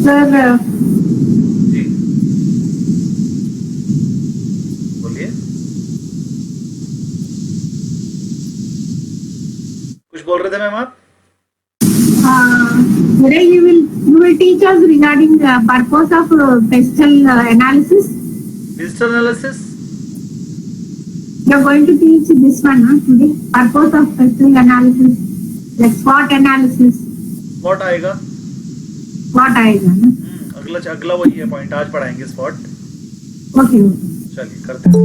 Sir जी बोलिए, कुछ बोल रहे थे मैम आप? today you will teach us regarding the purpose of pestle analysis. Digital analysis You are going to teach this one today. Purpose of pestle analysis, like SWOT analysis. Spot आएगा। What आएगा ना? अगला वही है point, आज पढ़ाएंगे spot. Okay. चलिए करते हैं।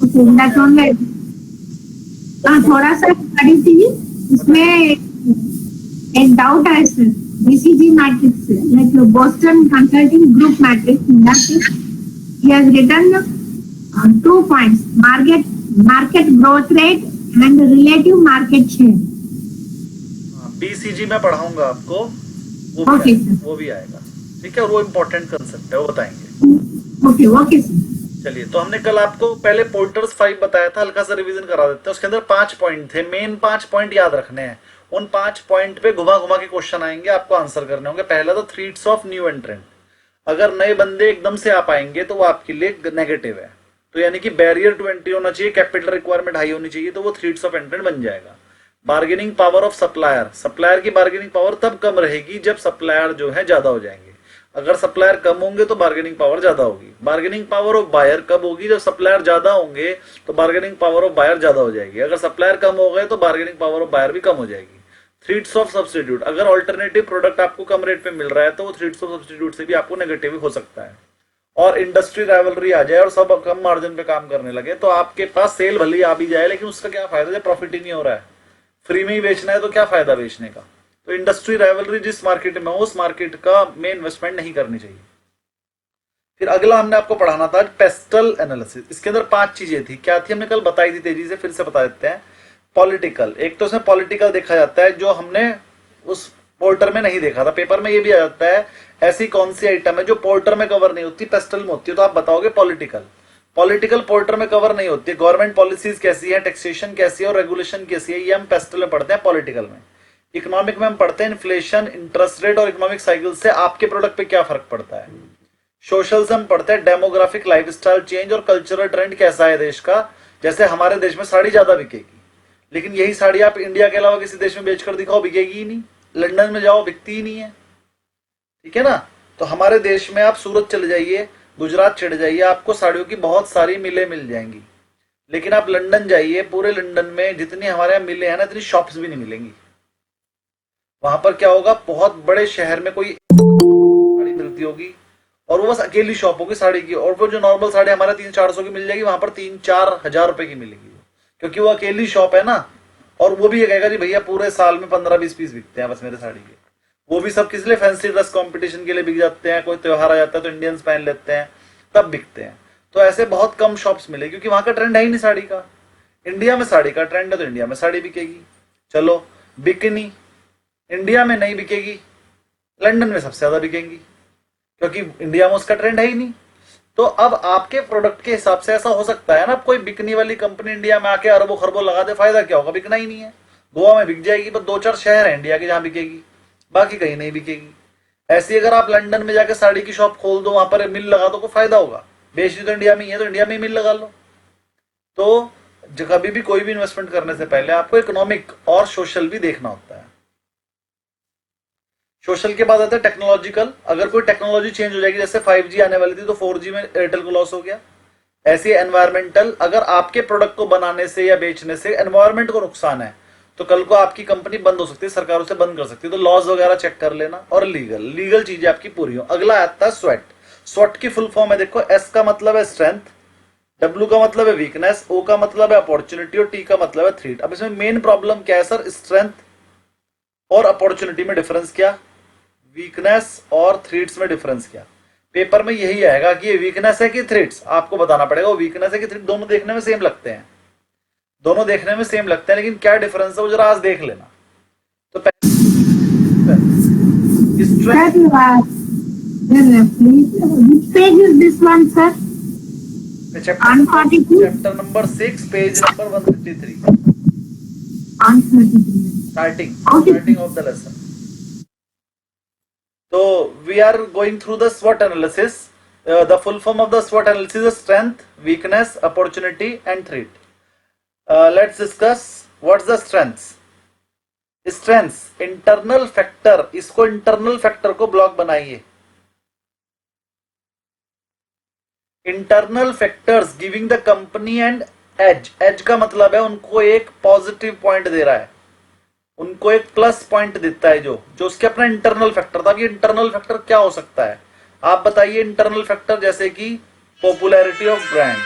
Okay. That's only. थोड़ा सा पढ़ी थी, इसमें एक डाउट है sir. BCG matrix, like Boston Consulting Group matrix, in that he has written 2 points: market growth rate and relative market share. BCG में पढ़ाऊंगा आपको, वो भी Okay, आएगा, sir. वो भी आएगा। ठीक है, और वो इम्पोर्टेंट कंसेप्ट है, वो बताएंगे। Okay sir. चलिए, तो हमने कल आपको पहले पोर्टर्स 5 बताया था, हल्का सा रिवीजन करा देते हैं। उसके अंदर 5 पॉइंट थे, मेन 5 पॉइंट याद रखने हैं। उन 5 पॉइंट पे घुमा घुमा के क्वेश्चन आएंगे, आपको आंसर करने होंगे। पहला तो थ्रेट्स ऑफ न्यू एंट्रेंट, अगर नए बंदे एकदम से आ पाएंगे तो वो आपके लिए नेगेटिव है, तो यानी कि बैरियर टू एंट्री होना चाहिए, कैपिटल रिक्वायरमेंट हाई होनी चाहिए, तो वो थ्रेट्स ऑफ एंट्रेंट बन जाएगा। Bargaining power of supplier, supplier की बार्गेनिंग पावर तब कम रहेगी जब सप्लायर जो है ज्यादा हो जाएंगे। अगर सप्लायर कम होंगे तो बार्गेनिंग पावर ज्यादा होगी। बार्गेनिंग पावर ऑफ बायर कब होगी? जब सप्लायर ज्यादा होंगे तो बार्गेनिंग पावर ऑफ बायर ज्यादा हो जाएगी। अगर सप्लायर कम हो गए तो बार्गेनिंग पावर ऑफ बायर भी कम हो जाएगी। थ्रेट्स ऑफ सब्स्टिट्यूट, अगर ऑल्टरनेटिव प्रोडक्ट आपको कम रेट पे मिल रहा है तो वो थ्रेट्स ऑफ सब्स्टिट्यूट से भी आपको नेगेटिव हो सकता है। और इंडस्ट्री राइवलरी आ जाए और सब कम मार्जिन पे काम करने लगे तो आपके पास सेल भले ही आ भी जाए, लेकिन उसका क्या फायदा जब प्रॉफिट ही नहीं हो रहा है। फ्री में ही बेचना है तो क्या फायदा बेचने का। तो इंडस्ट्री राइवलरी जिस मार्केट में हो उस मार्केट का में इन्वेस्टमेंट नहीं करनी चाहिए। फिर अगला हमने आपको पढ़ाना था पेस्टल एनालिसिस। इसके अंदर 5 चीजें थी, क्या थी हमने कल बताई थी, तेजी से फिर से बता देते हैं। पॉलिटिकल, एक तो उसमें पॉलिटिकल देखा जाता है जो हमने उस पोर्टर में नहीं देखा था। पेपर में ये भी आ जाता है ऐसी कौन सी आइटम है जो पोर्टर में कवर नहीं होती, पेस्टल में होती है, तो आप बताओगे पॉलिटिकल। पॉलिटिकल पोर्टर में कवर नहीं होती, गवर्नमेंट पॉलिसीज कैसी है, टैक्सेशन कैसी है और रेगुलेशन कैसी है, ये हम पेस्टल में पढ़ते हैं, पॉलिटिकल में। इकोनॉमिक में हम पढ़ते हैं इन्फ्लेशन, इंटरेस्ट रेट और इकोनॉमिक साइकिल से आपके प्रोडक्ट पे क्या फर्क पड़ता है। सोशल से हम पढ़ते हैं डेमोग्राफिक, लाइफस्टाइल चेंज और कल्चरल ट्रेंड कैसा है देश का। जैसे हमारे देश में साड़ी ज्यादा बिकेगी, लेकिन यही साड़ी आप इंडिया के अलावा किसी देश में बेचकर दिखाओ, बिकेगी ही नहीं। लंदन में जाओ, बिकती ही नहीं है, ठीक है ना। तो हमारे देश में आप सूरत चले जाइए, गुजरात चले जाइए, आपको साड़ियों की बहुत सारी मिलें मिल जाएंगी। लेकिन आप लंदन जाइए, पूरे लंदन में जितनी हमारे यहाँ मिलें हैं ना, इतनी शॉप्स भी नहीं मिलेंगी। वहां पर क्या होगा, बहुत बड़े शहर में कोई साड़ी मिलती होगी और वो बस अकेली शॉप होगी साड़ी की, और वो जो नॉर्मल साड़ी हमारे 300-400 की मिल जाएगी, वहां पर 3-4 हजार रुपए की मिलेगी, क्योंकि वो अकेली शॉप है ना। और वो भी ये कहेगा जी भैया पूरे साल में 15-20 पीस बिकते हैं बस मेरे साड़ी के। वो भी सब किस लिए, फैंसी ड्रेस कंपटीशन के लिए बिक जाते हैं, कोई त्योहार आ जाता है तो इंडियंस पहन लेते हैं, तब बिकते हैं। तो ऐसे बहुत कम शॉप्स मिले, क्योंकि वहां का ट्रेंड है ही नहीं साड़ी का। इंडिया में साड़ी का ट्रेंड है तो इंडिया में साड़ी बिकेगी। चलो, बिकनी इंडिया में नहीं बिकेगी, लंदन में सबसे ज्यादा बिकेंगी, क्योंकि इंडिया में उसका ट्रेंड है ही नहीं। तो अब आपके प्रोडक्ट के हिसाब से ऐसा हो सकता है ना, कोई बिकनी वाली कंपनी इंडिया में आके अरबों खरबों लगा दे, फायदा क्या होगा, बिकना ही नहीं है। गोवा में बिक जाएगी, बस 2-4 शहर है इंडिया के जहां बिकेगी, बाकी कहीं नहीं बिकेगी। ऐसी अगर आप लंदन में जाके साड़ी की शॉप खोल दो, वहां पर मिल लगा दो, कोई फायदा होगा। बेचनी तो इंडिया में ही है, तो इंडिया में ही मिल लगा लो। तो कभी भी कोई भी इन्वेस्टमेंट करने से पहले आपको इकोनॉमिक और सोशल भी देखना होता है। सोशल के बाद आता है टेक्नोलॉजिकल। अगर कोई टेक्नोलॉजी चेंज हो जाएगी, जैसे 5G आने वाली थी तो 4G में एयरटेल को लॉस हो गया। ऐसे एनवायरमेंटल, अगर आपके प्रोडक्ट को बनाने से या बेचने से एनवायरमेंट को नुकसान है तो कल को आपकी कंपनी बंद हो सकती है, सरकार उसे बंद कर सकती है। तो लॉज वगैरह चेक कर लेना। और लीगल चीजें आपकी पूरी हो। अगला आता है स्वेट। स्वेट की फुल फॉर्म है, देखो, एस का मतलब है स्ट्रेंथ, डब्ल्यू का मतलब है वीकनेस, ओ का मतलब है अपॉर्चुनिटी और टी का मतलब है थ्रेट। अब इसमें मेन प्रॉब्लम क्या है सर, स्ट्रेंथ और अपॉर्चुनिटी में डिफरेंस क्या, वीकनेस और थ्रेट्स में डिफरेंस क्या। पेपर में यही आएगा कि ये वीकनेस है कि थ्रेट्स, आपको बताना पड़ेगा वो वीकनेस है कि थ्रेट। दोनों देखने में सेम लगते हैं, दोनों देखने में सेम लगते हैं, लेकिन क्या डिफरेंस है वो जरा आज देख लेना। तो chapter number 6 page number 153, starting of the lesson. तो we are going through the SWOT analysis. The full form of the SWOT analysis is strength, weakness, opportunity and threat. Let's discuss what's the strengths. Strengths internal factor, इसको internal factor को block बनाइए. Internal factors giving the company and edge. Edge का मतलब है उनको एक positive point दे रहा है, उनको एक प्लस पॉइंट देता है, जो जो उसके अपना इंटरनल फैक्टर था. ये इंटरनल फैक्टर क्या हो सकता है आप बताइए. इंटरनल फैक्टर जैसे कि popularity of brand.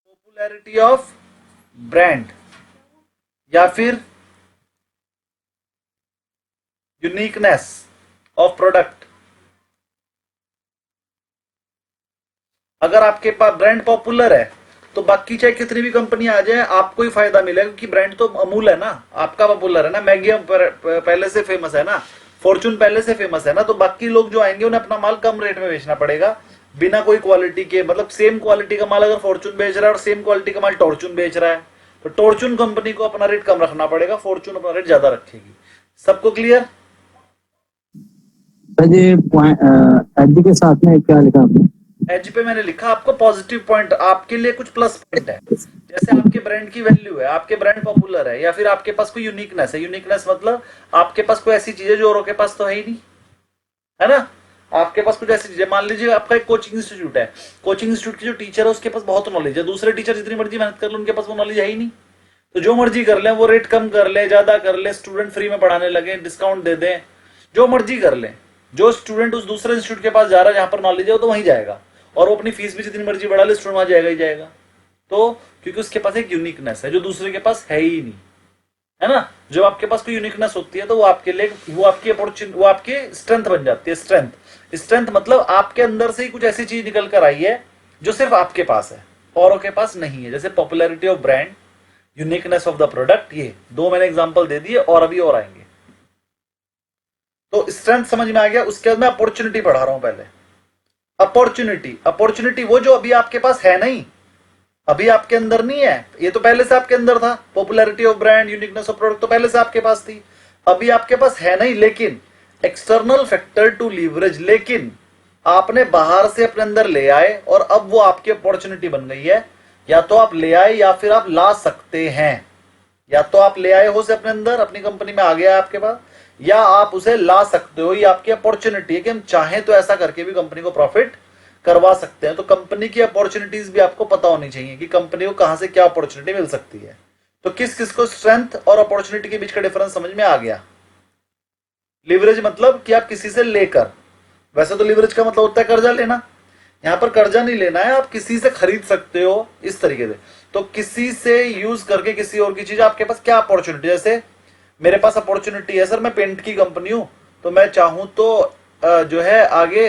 Popularity of brand या फिर यूनिकनेस ऑफ प्रोडक्ट. अगर आपके पास ब्रांड पॉपुलर है तो बाकी चाहे कितनी भी कंपनी आ जाए आपको ही फायदा मिलेगा, क्योंकि ब्रांड तो अमूल है ना, आपका पॉपुलर है ना, मैगी पहले से फेमस है ना, फॉर्चून पहले से फेमस है ना, तो बाकी लोग जो आएंगे उन्हें अपना माल कम रेट में बेचना पड़ेगा बिना कोई क्वालिटी के. मतलब सेम क्वालिटी का माल अगर फॉर्चून बेच रहा है और सेम क्वालिटी का माल टॉर्चून बेच रहा है तो टॉर्चून कंपनी को अपना रेट कम रखना पड़ेगा, फॉर्चून अपना रेट ज्यादा रखेगी. सबको क्लियर? एच के साथ में क्या लिखा आपने? एज पे मैंने लिखा आपको पॉजिटिव पॉइंट, आपके लिए कुछ प्लस पॉइंट है. जैसे आपके ब्रांड की वैल्यू है, आपके ब्रांड पॉपुलर है, या फिर आपके पास कोई यूनिकनेस है. यूनिकनेस मतलब आपके पास कोई ऐसी चीज है जो औरों के पास तो है ही नहीं, है ना. आपके पास कुछ ऐसी चीज है, मान लीजिए आपका एक कोचिंग इंस्टीट्यूट है, कोचिंग इंस्टीट्यूट के जो टीचर है उसके पास बहुत नॉलेज है, दूसरे टीचर जितनी मर्जी मेहनत कर ले उनके पास वो नॉलेज है ही नहीं. तो जो मर्जी कर ले, वो रेट कम कर ले, ज्यादा कर ले, स्टूडेंट फ्री में पढ़ाने लगे, डिस्काउंट दे दें, जो मर्जी कर ले. जो स्टूडेंट उस दूसरे इंस्टीट्यूट के पास जा रहा है जहां पर नॉलेज है वो तो वहीं जाएगा, और वो अपनी फीस भी जितनी मर्जी बढ़ा ले स्टूडेंट वहां जाएगा ही जाएगा. तो क्योंकि उसके पास एक यूनिकनेस है जो दूसरे के पास है ही नहीं, है ना. जो आपके पास कोई यूनिकनेस होती है तो वो आपके लिए वो आपकी अपॉर्चुनिटी, वो आपकी स्ट्रेंथ बन जाती है. स्ट्रेंथ, स्ट्रेंथ मतलब आपके अंदर से ही कुछ ऐसी चीज निकल कर आई है जो सिर्फ आपके पास है औरों के पास नहीं है. जैसे popularity of brand, uniqueness of the product, ये दो मैंने एग्जांपल दे दिए और अभी और आएंगे. तो स्ट्रेंथ समझ में आ गया. उसके बाद मैं अपॉर्चुनिटी पढ़ा रहा हूं. पहले अपॉर्चुनिटी, अपॉर्चुनिटी वो जो अभी आपके पास है नहीं, अभी आपके अंदर नहीं है, ये तो पहले से आपके अंदर था. Popularity of brand, uniqueness of product तो पहले से आपके पास थी, अभी आपके पास है नहीं. लेकिन एक्सटर्नल फैक्टर टू लीवरेज, लेकिन आपने बाहर से अपने अंदर ले आए और अब वो आपकी अपॉर्चुनिटी बन गई है. या तो आप ले आए या फिर आप ला सकते हैं. या तो आप ले आए हो से अपने अंदर, अपनी कंपनी में आ गया है आपके पास, या आप उसे ला सकते हो. ये आपकी अपॉर्चुनिटी है कि हम चाहें तो ऐसा करके भी कंपनी को प्रॉफिट करवा सकते हैं. तो कंपनी की अपॉर्चुनिटीज भी आपको पता होनी चाहिए कि कंपनी को कहां से क्या अपॉर्चुनिटी मिल सकती है. तो किस किस को स्ट्रेंथ और अपॉर्चुनिटी के बीच का डिफरेंस समझ में आ गया. लिवरेज मतलब कि आप किसी से लेकर, वैसे तो लिवरेज का मतलब होता है कर्जा लेना, यहां पर कर्जा नहीं लेना है, आप किसी से खरीद सकते हो इस तरीके से. तो किसी से यूज करके किसी और की चीज, आपके पास क्या अपॉर्चुनिटी. जैसे मेरे पास अपॉर्चुनिटी है सर, मैं पेंट की कंपनी हूं, तो मैं चाहूं तो जो है आगे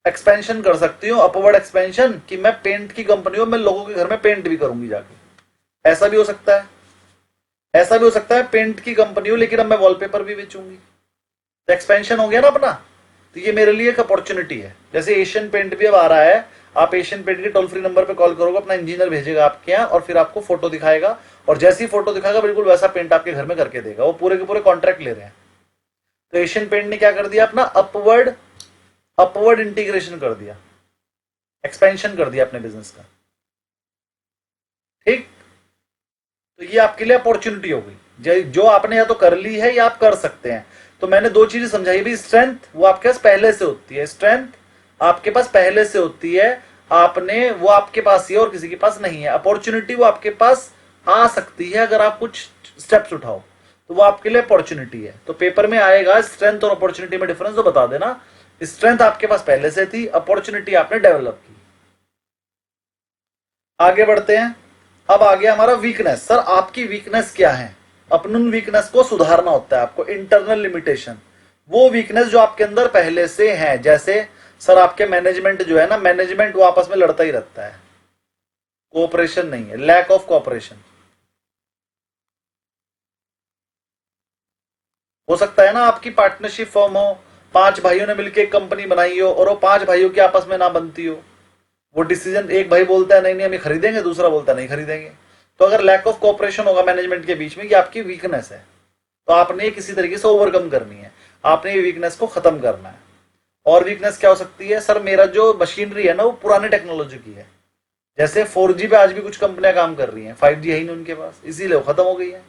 एक्सपेंशन कर सकती हूँ, अपवर्ड एक्सपेंशन, कि मैं पेंट की कंपनी हूं, मैं लोगों के घर में पेंट भी करूंगी जाके. ऐसा भी हो सकता है. ऐसा भी हो सकता है पेंट की कंपनी हो लेकिन अब मैं वॉलपेपर भी बेचूंगी. तो एक्सपेंशन हो गया ना अपना. तो ये मेरे लिए एक अपॉर्चुनिटी है. जैसे एशियन पेंट भी अब आ रहा है, आप एशियन पेंट के टोल फ्री नंबर पे कॉल करोगे, अपना इंजीनियर भेजेगा आपके यहाँ और फिर आपको फोटो दिखाएगा, और जैसी फोटो दिखाएगा बिल्कुल वैसा पेंट आपके घर में करके देगा. वो पूरे के पूरे कॉन्ट्रैक्ट ले रहे हैं. तो एशियन पेंट ने क्या कर दिया, अपना अपवर्ड इंटीग्रेशन कर दिया, एक्सपेंशन कर दिया अपने बिजनेस का. ठीक. तो ये आपके लिए अपॉर्चुनिटी हो गई जो आपने या तो कर ली है या आप कर सकते हैं. तो मैंने दो चीजें समझाई भी. स्ट्रेंथ वो आपके पास पहले से होती है, स्ट्रेंथ आपके पास पहले से होती है, आपने वो आपके पास ही है और किसी के पास नहीं है. अपॉर्चुनिटी वो आपके पास आ सकती है अगर आप कुछ स्टेप्स उठाओ, तो वो आपके लिए अपॉर्चुनिटी है. तो पेपर में आएगा स्ट्रेंथ और अपॉर्चुनिटी में डिफरेंस, तो बता देना. स्ट्रेंथ आपके पास पहले से थी, अपॉर्चुनिटी आपने डेवलप की. आगे बढ़ते हैं. अब आ गया हमारा वीकनेस. सर आपकी वीकनेस क्या है. अपन वीकनेस को सुधारना होता है आपको. इंटरनल लिमिटेशन, वो वीकनेस जो आपके अंदर पहले से है. जैसे सर आपके मैनेजमेंट जो है ना, मैनेजमेंट वो आपस में लड़ता ही रहता है, कोऑपरेशन नहीं है, लैक ऑफ कोऑपरेशन. हो सकता है ना आपकी पार्टनरशिप फॉर्म हो, 5 भाइयों ने मिलकर एक कंपनी बनाई हो और वो 5 भाइयों की आपस में ना बनती हो, वो डिसीजन एक भाई बोलता है नहीं नहीं हम ये खरीदेंगे, दूसरा बोलता है नहीं खरीदेंगे। तो अगर लैक ऑफ कोऑपरेशन होगा मैनेजमेंट के बीच में, ये आपकी वीकनेस है, तो आपने किसी तरीके से ओवरकम करनी है, आपने ये वीकनेस को खत्म करना है। और वीकनेस क्या हो सकती है? सर मेरा जो मशीनरी है ना वो पुरानी टेक्नोलॉजी की है, जैसे 4G पे आज भी कुछ कंपनियां काम कर रही हैं, 5G है ही नहीं उनके पास, इसीलिए वो खत्म हो गई है।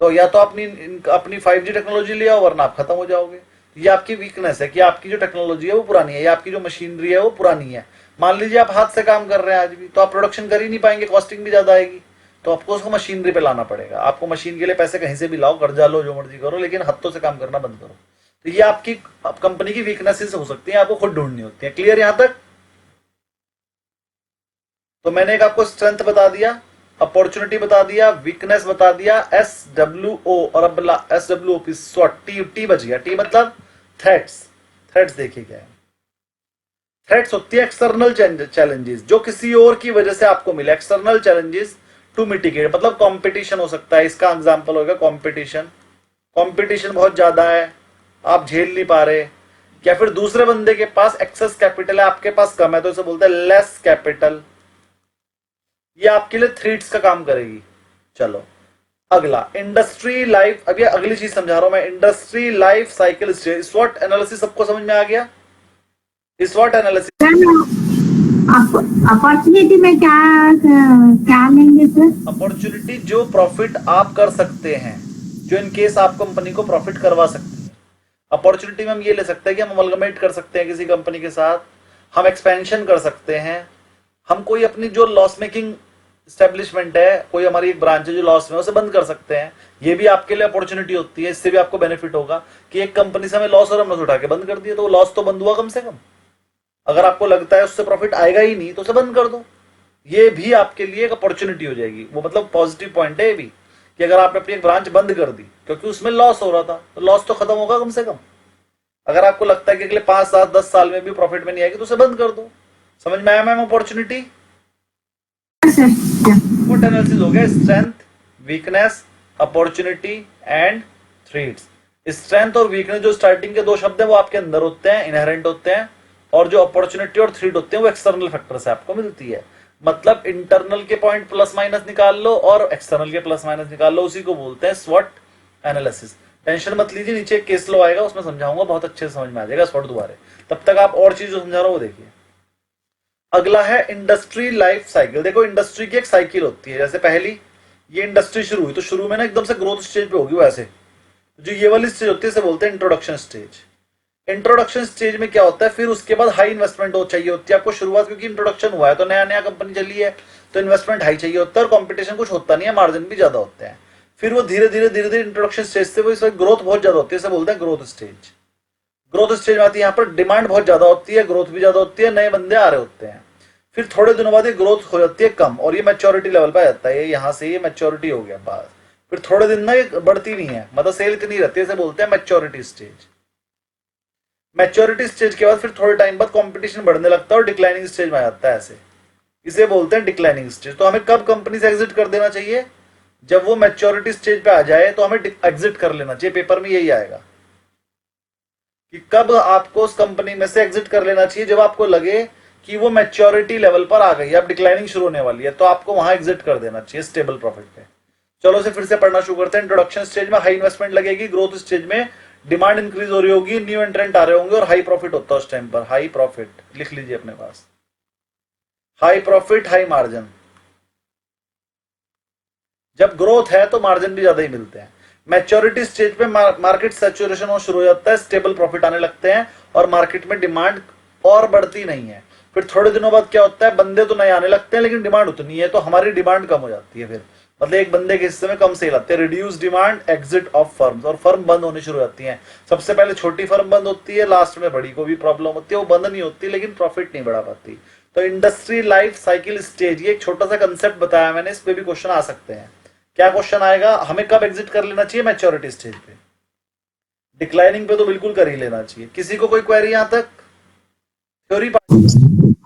तो या तो अपनी 5G टेक्नोलॉजी ले आओ वरना आप खत्म हो जाओगे। ये आपकी वीकनेस है कि आपकी जो टेक्नोलॉजी है वो पुरानी है, या आपकी जो मशीनरी है वो पुरानी है। मान लीजिए आप हाथ से काम कर रहे हैं आज भी, तो आप प्रोडक्शन कर ही नहीं पाएंगे, कॉस्टिंग भी ज्यादा आएगी, तो आपको उसको मशीनरी पे लाना पड़ेगा। आपको मशीन के लिए पैसे कहीं से भी लाओ, कर्जा लो, जो मर्जी करो, लेकिन हाथों से काम करना बंद करो। तो ये आपकी कंपनी की वीकनेसेस हो सकती है, आपको खुद ढूंढनी होती है। क्लियर यहां तक? तो मैंने एक आपको स्ट्रेंथ बता दिया, अपॉर्चुनिटी बता दिया, वीकनेस बता दिया, SWO, और अब SWOP SWOT, टी बच गया। टी मतलब थ्रेट्स। थ्रेट्स देखिए क्या है? थ्रेट्स होती है एक्सटर्नल चैलेंजेस जो किसी और की वजह से आपको मिले, एक्सटर्नल चैलेंजेस टू मिटिगेट। मतलब कंपटीशन हो सकता है, इसका एग्जांपल होगा कंपटीशन। कंपटीशन बहुत ज्यादा है, आप झेल नहीं पा रहे, या फिर दूसरे बंदे के पास एक्सेस कैपिटल है, आपके पास कम है, तो इसे बोलते हैं लेस कैपिटल। ये आपके लिए थ्रेट्स का काम करेगी। चलो अगला, इंडस्ट्री लाइफ। अब ये अगली चीज समझा रहा हूं मैं, इंडस्ट्री लाइफ साइकिल स्टेज। स्वॉट एनालिसिस सबको समझ में आ गया? स्वॉट एनालिसिस अपॉर्चुनिटी में क्या क्या लेंगे सर? अपॉर्चुनिटी जो प्रॉफिट आप कर सकते हैं, जो इन केस आप कंपनी को प्रॉफिट करवा सकते हैं। अपॉर्चुनिटी में हम ये ले सकते हैं कि हम अमलगमेट कर सकते हैं किसी कंपनी के साथ, हम एक्सपेंशन कर सकते हैं, हम कोई अपनी जो लॉस मेकिंग स्टेब्लिशमेंट है, कोई हमारी एक ब्रांच है जो लॉस में, उसे बंद कर सकते हैं। ये भी आपके लिए अपॉर्चुनिटी होती है। इससे भी आपको बेनिफिट होगा कि एक कंपनी से हमें लॉस और हमने उठा के बंद कर दिया, तो वो लॉस तो बंद हुआ कम से कम। अगर आपको लगता है उससे प्रॉफिट आएगा ही नहीं तो उसे बंद कर दो। ये भी आपके लिए एक अपॉर्चुनिटी हो जाएगी। वो मतलब पॉजिटिव पॉइंट है ये भी, कि अगर आपने अपनी एक ब्रांच बंद कर दी क्योंकि उसमें लॉस हो रहा था, तो लॉस तो खत्म होगा कम से कम। अगर आपको लगता है कि अगले 5 7 10 साल में भी प्रॉफिट में नहीं आएगी तो उसे बंद कर दो। समझ में आया मैम? अपॉर्चुनिटी व्हाट एनालिसिस हो गया? Strength, weakness, opportunity and threats. Strength और वीकनेस जो स्टार्टिंग के दो शब्द है वो आपके अंदर होते हैं, इनहेरेंट होते हैं, और जो अपॉर्चुनिटी और थ्रेट होते हैं वो एक्सटर्नल फैक्टर से आपको मिलती है। मतलब इंटरनल के पॉइंट प्लस माइनस निकाल लो और एक्सटर्नल के प्लस माइनस निकाल लो, उसी को बोलते हैं स्वॉट एनालिसिस। टेंशन मत लीजिए, नीचे एक केस लो आएगा उसमें समझाऊंगा, बहुत अच्छे से समझ में आ जाएगा स्वॉट दोबारा। तब तक आप और चीज जो समझा रहा हूं वो देखिए। अगला है इंडस्ट्री लाइफ साइकिल। देखो इंडस्ट्री की एक साइकिल होती है, जैसे पहली ये इंडस्ट्री शुरू हुई तो शुरू में ना एकदम से ग्रोथ स्टेज पे होगी, वैसे जो ये वाली स्टेज होती है इसे बोलते हैं इंट्रोडक्शन स्टेज। इंट्रोडक्शन स्टेज में क्या होता है, फिर उसके बाद हाई इन्वेस्टमेंट हो चाहिए होती है आपको शुरुआत, क्योंकि इंट्रोडक्शन हुआ है तो नया नया कंपनी चली है, तो इन्वेस्टमेंट हाई चाहिए होता है, और कंपटीशन कुछ होता नहीं है, मार्जिन भी ज्यादा होते हैं। फिर वो धीरे धीरे इंट्रोडक्शन स्टेज से वो इस वक्त ग्रोथ बहुत ज्यादा होती है, इसे बोलते हैं ग्रोथ स्टेज। ग्रोथ स्टेज में आती है यहाँ पर डिमांड बहुत ज्यादा होती है, ग्रोथ भी ज्यादा होती है, नए बंदे आ रहे होते हैं। फिर थोड़े दिनों बाद ये ग्रोथ हो जाती है कम, और ये मैच्योरिटी लेवल पर आ जाता है, यहाँ से ये मैच्योरिटी हो गया बस। फिर थोड़े दिन ना ये बढ़ती नहीं है, मतलब सेल इतनी रहती है, इसे बोलते हैं मैच्योरिटी स्टेज। मैच्योरिटी स्टेज के बाद फिर थोड़े टाइम बाद कंपटीशन बढ़ने लगता है और डिक्लाइनिंग स्टेज में आ जाता है, ऐसे इसे बोलते हैं डिक्लाइनिंग स्टेज। तो हमें कब कंपनी से एग्जिट कर देना चाहिए? जब वो मैच्योरिटी स्टेज पे आ जाए तो हमें एग्जिट कर लेना चाहिए। पेपर में यही आएगा कि कब आपको उस कंपनी में से एग्जिट कर लेना चाहिए, जब आपको लगे कि वो मैच्योरिटी लेवल पर आ गई, अब डिक्लाइनिंग शुरू होने वाली है, तो आपको वहां एग्जिट कर देना चाहिए स्टेबल प्रॉफिट पे। चलो इसे फिर से पढ़ना शुरू करते हैं। इंट्रोडक्शन स्टेज में हाई इन्वेस्टमेंट लगेगी, ग्रोथ स्टेज में डिमांड इंक्रीज हो रही होगी, न्यू एंट्रेंट आ रहे होंगे, और हाई प्रॉफिट होता है उस टाइम पर। हाई प्रॉफिट लिख लीजिए अपने पास, हाई प्रॉफिट हाई मार्जिन। जब ग्रोथ है तो मार्जिन भी ज्यादा ही मिलते हैं। मैच्योरिटी स्टेज पे मार्केट सैचुरेशन होना शुरू हो जाता है, स्टेबल प्रॉफिट आने लगते हैं, और मार्केट में डिमांड और बढ़ती नहीं है। फिर थोड़े दिनों बाद क्या होता है, बंदे तो नए आने लगते हैं लेकिन डिमांड उतनी है, तो हमारी डिमांड कम हो जाती है। फिर मतलब एक बंदे के हिस्से में कम सेल आते हैं, reduce demand, exit of firms, और फर्म बंद होनी शुरू हो जाती हैं। सबसे पहले छोटी फर्म बंद होती है, लास्ट में बड़ी को भी प्रॉब्लम होती है, वो बंद नहीं होती लेकिन प्रॉफिट नहीं बढ़ा पाती। तो इंडस्ट्री लाइफ साइकिल स्टेज, ये एक छोटा सा कंसेप्ट बताया मैंने, इस पे भी क्वेश्चन आ सकते हैं। क्या क्वेश्चन आएगा? हमें कब एग्जिट कर लेना चाहिए? मैच्योरिटी स्टेज पे। डिक्लाइनिंग पे तो बिल्कुल कर ही लेना चाहिए। किसी को कोई क्वेरी यहां तक? थ्योरी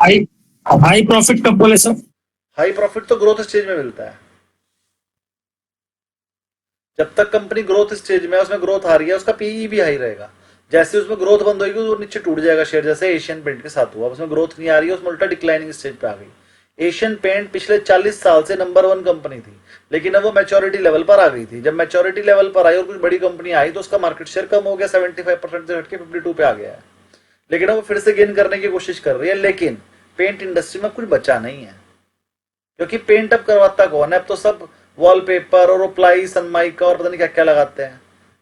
हाई हाई प्रॉफिट कब बोले सर? हाई प्रॉफिट तो ग्रोथ स्टेज में मिलता है। जब तक कंपनी ग्रोथ स्टेज में है, उसमें ग्रोथ आ रही है, उसका पीई भी हाई रहेगा। जैसे उसमें ग्रोथ बंद होगी वो नीचे टूट जाएगा शेयर, जैसे एशियन पेंट के साथ हुआ। उसमें ग्रोथ नहीं आ रही है, उसमें उल्टा डिक्लाइनिंग स्टेज पे आ गई। एशियन पेंट पिछले 40 साल से नंबर 1 कंपनी थी, लेकिन अब वो मैच्योरिटी लेवल पर आ गई थी। जब मैच्योरिटी लेवल पर आई और कुछ बड़ी कंपनी आई तो उसका मार्केट शेयर कम हो गया, 75% से हटके 52 पे आ गया है। लेकिन अब वो फिर से गेन करने की कोशिश कर रही है, लेकिन पेंट इंडस्ट्री में कुछ बचा नहीं है, क्योंकि पेंट अब करवाता कौन है? अब तो सब वॉलपेपर और प्लाई सनमाइका और पता नहीं क्या क्या लगाते हैं,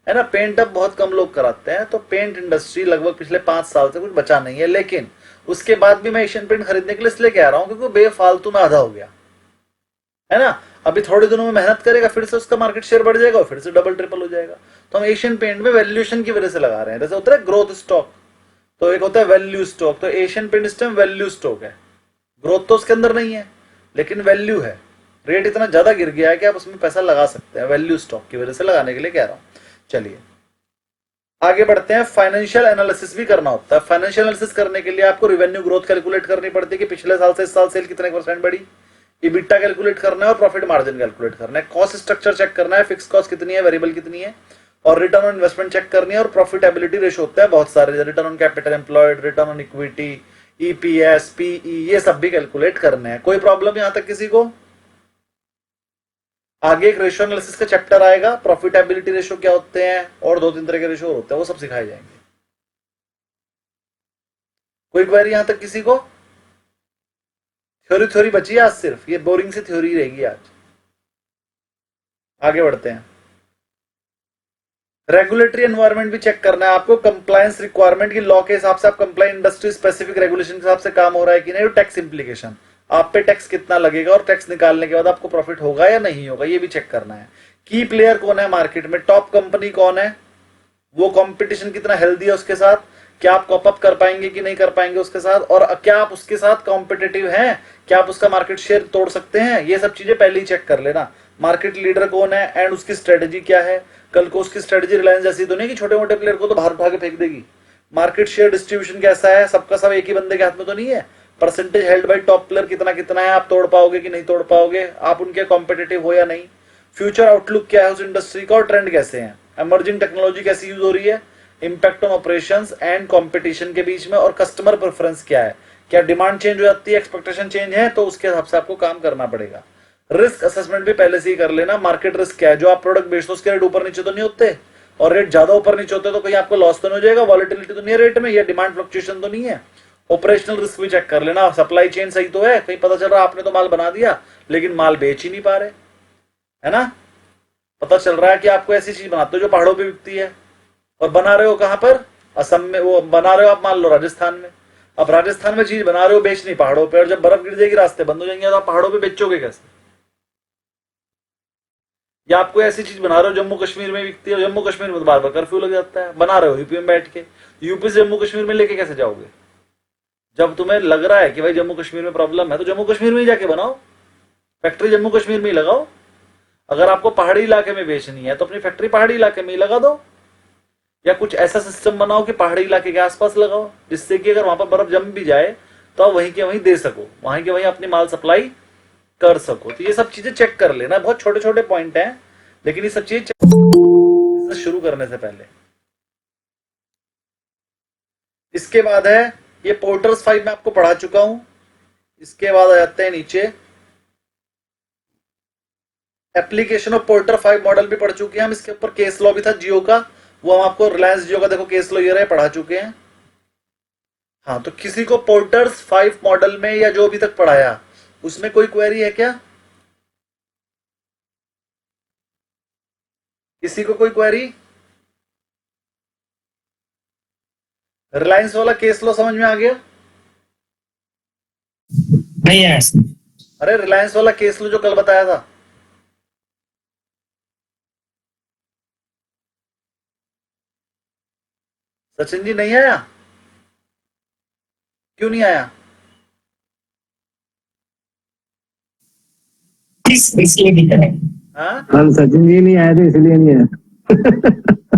है ना। पेंट अब बहुत कम लोग कराते हैं, तो पेंट इंडस्ट्री लगभग पिछले 5 साल से कुछ बचा नहीं है। लेकिन उसके बाद भी मैं एशियन पेंट खरीदने के लिए इसलिए कह रहा हूं क्योंकि बेफालतू में आधा हो गया, है ना। अभी थोड़े दिनों में मेहनत करेगा, फिर से उसका मार्केट शेयर बढ़ जाएगा और फिर से डबल ट्रिपल हो जाएगा। तो हम एशियन पेंट में वैल्यूएशन की वजह से लगा रहे हैं। जैसे होता है ग्रोथ स्टॉक, तो एक होता है वैल्यू स्टॉक। तो एशियन पेंट इस टाइम वैल्यू स्टॉक है, ग्रोथ तो उसके अंदर नहीं है लेकिन वैल्यू है। रेट इतना ज्यादा गिर गया है कि आप उसमें पैसा लगा सकते हैं, वैल्यू स्टॉक की वजह से लगाने के लिए कह रहा हूं। चलिए आगे बढ़ते हैं। फाइनेंशियल एनालिसिस भी करना होता है। फाइनेंशियल एनालिसिस करने के लिए आपको रेवेन्यू ग्रोथ कैलकुलेट करनी पड़ती है कि पिछले साल से इस साल सेल कितने % बढ़ी, इबिटा कैलकुलेट करना है और प्रॉफिट मार्जिन कैलकुलेट करना है, कॉस्ट स्ट्रक्चर चेक करना है, फिक्स कॉस्ट कितनी है, वेरिएबल कितनी है, और रिटर्न ऑन इन्वेस्टमेंट चेक करनी है। और प्रॉफिटेबिलिटी रेशो होता है बहुत सारे, return on capital employed, return on equity, EPS, PE, ये सब भी कैलकुलेट करने हैं। कोई प्रॉब्लम यहां तक किसी को? आगे एक रेशियो एनालिसिस का चैप्टर आएगा, प्रॉफिटेबिलिटी रेशियो क्या होते हैं और 2-3 तरह के रेशियो होते हैं, वो सब सिखाए जाएंगे। कोई क्वेरी यहां तक किसी को? थ्योरी बची है आज, सिर्फ ये बोरिंग सी थ्योरी रहेगी आज। आगे बढ़ते हैं। रेगुलेटरी एनवायरनमेंट भी चेक करना है आपको, कंप्लायंस रिक्वायरमेंट की लॉ के हिसाब से आप कंप्लाइन इंडस्ट्री स्पेसिफिक रेगुलेशन के हिसाब से काम हो रहा है कि नहीं, टैक्स इंप्लीकेशन, आप पे टैक्स कितना लगेगा और टैक्स निकालने के बाद आपको प्रॉफिट होगा या नहीं होगा, ये भी चेक करना है। की प्लेयर कौन है मार्केट में, टॉप कंपनी कौन है, वो कंपटीशन कितना हेल्दी है उसके साथ, क्या आप कॉप अप कर पाएंगे कि नहीं कर पाएंगे उसके साथ, और क्या आप उसके साथ कॉम्पिटिटिव हैं, क्या आप उसका मार्केट शेयर तोड़ सकते हैं। ये सब चीजें पहले ही चेक कर लेना। मार्केट लीडर कौन है एंड उसकी स्ट्रेटेजी क्या है। कल को उसकी स्ट्रेटेजी रिलायंस जैसी तो नहीं कि छोटे मोटे प्लेयर को तो बाहर उठा के फेंक देगी। मार्केट शेयर डिस्ट्रीब्यूशन कैसा है, सबका सब एक ही बंदे के हाथ में तो नहीं है। Percentage held by top player कितना कितना है, आप तोड़ पाओगे कि नहीं तोड़ पाओगे, आप उनके कॉम्पिटिटिव हो या नहीं। फ्यूचर आउटलुक क्या है उस इंडस्ट्री का और ट्रेंड कैसे हैं, इमर्जिंग टेक्नोलॉजी कैसी यूज हो रही है, impact on operations and competition के बीच में, और कस्टमर प्रेफरेंस क्या है, क्या डिमांड चेंज हो जाती है, एक्सपेक्टेशन चेंज है, तो उसके हिसाब से आपको काम करना पड़ेगा। रिस्क असेसमेंट भी पहले से ही कर लेना। मार्केट रिस्क क्या है, जो आप प्रोडक्ट बेचते हो उसके रेट ऊपर नीचे तो नहीं होते, और रेट ज्यादा ऊपर नीचे होते तो कहीं आपको लॉस तो नहीं हो जाएगा, वॉलेटिलिटी तो नहीं है रेट में, या डिमांड फ्लक्चुएशन तो नहीं है। ऑपरेशनल रिस्क भी चेक कर लेना, सप्लाई चेन सही तो है, कहीं पता चल रहा आपने तो माल बना दिया लेकिन माल बेच ही नहीं पा रहे, है ना। पता चल रहा है कि आपको ऐसी चीज बनाते हो जो पहाड़ों पे बिकती है और बना रहे हो कहां पर, असम में, वो बना रहे हो आप मान लो राजस्थान में। अब राजस्थान में चीज बना रहे हो, बेच नहीं पहाड़ों पे, और जब बर्फ गिर जाएगी रास्ते बंद हो जाएंगे तो आप पहाड़ों पे बेचोगे कैसे। या आपको ऐसी चीज बना रहे हो जम्मू कश्मीर में बिकती है, जम्मू कश्मीर में तो बार बार कर्फ्यू लग जाता है, बना रहे हो यूपी में बैठ के, यूपी से जम्मू कश्मीर में लेके कैसे जाओगे। जब तुम्हें लग रहा है कि भाई जम्मू कश्मीर में प्रॉब्लम है तो जम्मू कश्मीर में ही जाके बनाओ, फैक्ट्री जम्मू कश्मीर में ही लगाओ। अगर आपको पहाड़ी इलाके में बेचनी है तो अपनी फैक्ट्री पहाड़ी इलाके में ही लगा दो, या कुछ ऐसा सिस्टम बनाओ कि पहाड़ी इलाके के आसपास लगाओ, जिससे कि अगर वहां पर बर्फ जम भी जाए तो आप वहीं के वहीं दे सको, वहीं के वहीं अपनी माल सप्लाई कर सको। तो ये सब चीजें चेक कर लेना, बहुत छोटे छोटे पॉइंट हैं लेकिन ये सब चीजें शुरू करने से पहले। इसके बाद है ये पोर्टर्स 5 मैं आपको पढ़ा चुका हूं। इसके बाद आ जाते हैं नीचे, एप्लीकेशन ऑफ पोर्टर 5 मॉडल भी पढ़ चुके हैं हम। इसके ऊपर केस लॉ भी था जियो का, वो हम आपको रिलायंस जियो का देखो केस लॉ ये रहे पढ़ा चुके हैं। हाँ, तो किसी को पोर्टर्स 5 मॉडल में या जो अभी तक पढ़ाया उसमें कोई क्वेरी है क्या, किसी को कोई क्वेरी? रिलायंस वाला केस लॉ समझ में आ गया? नहीं है। अरे रिलायंस वाला केस लॉ जो कल बताया था, सचिन जी नहीं आया, क्यों नहीं आया? इसलिए भी करें। हाँ, कल सचिन जी नहीं आए थे इसलिए नहीं आया।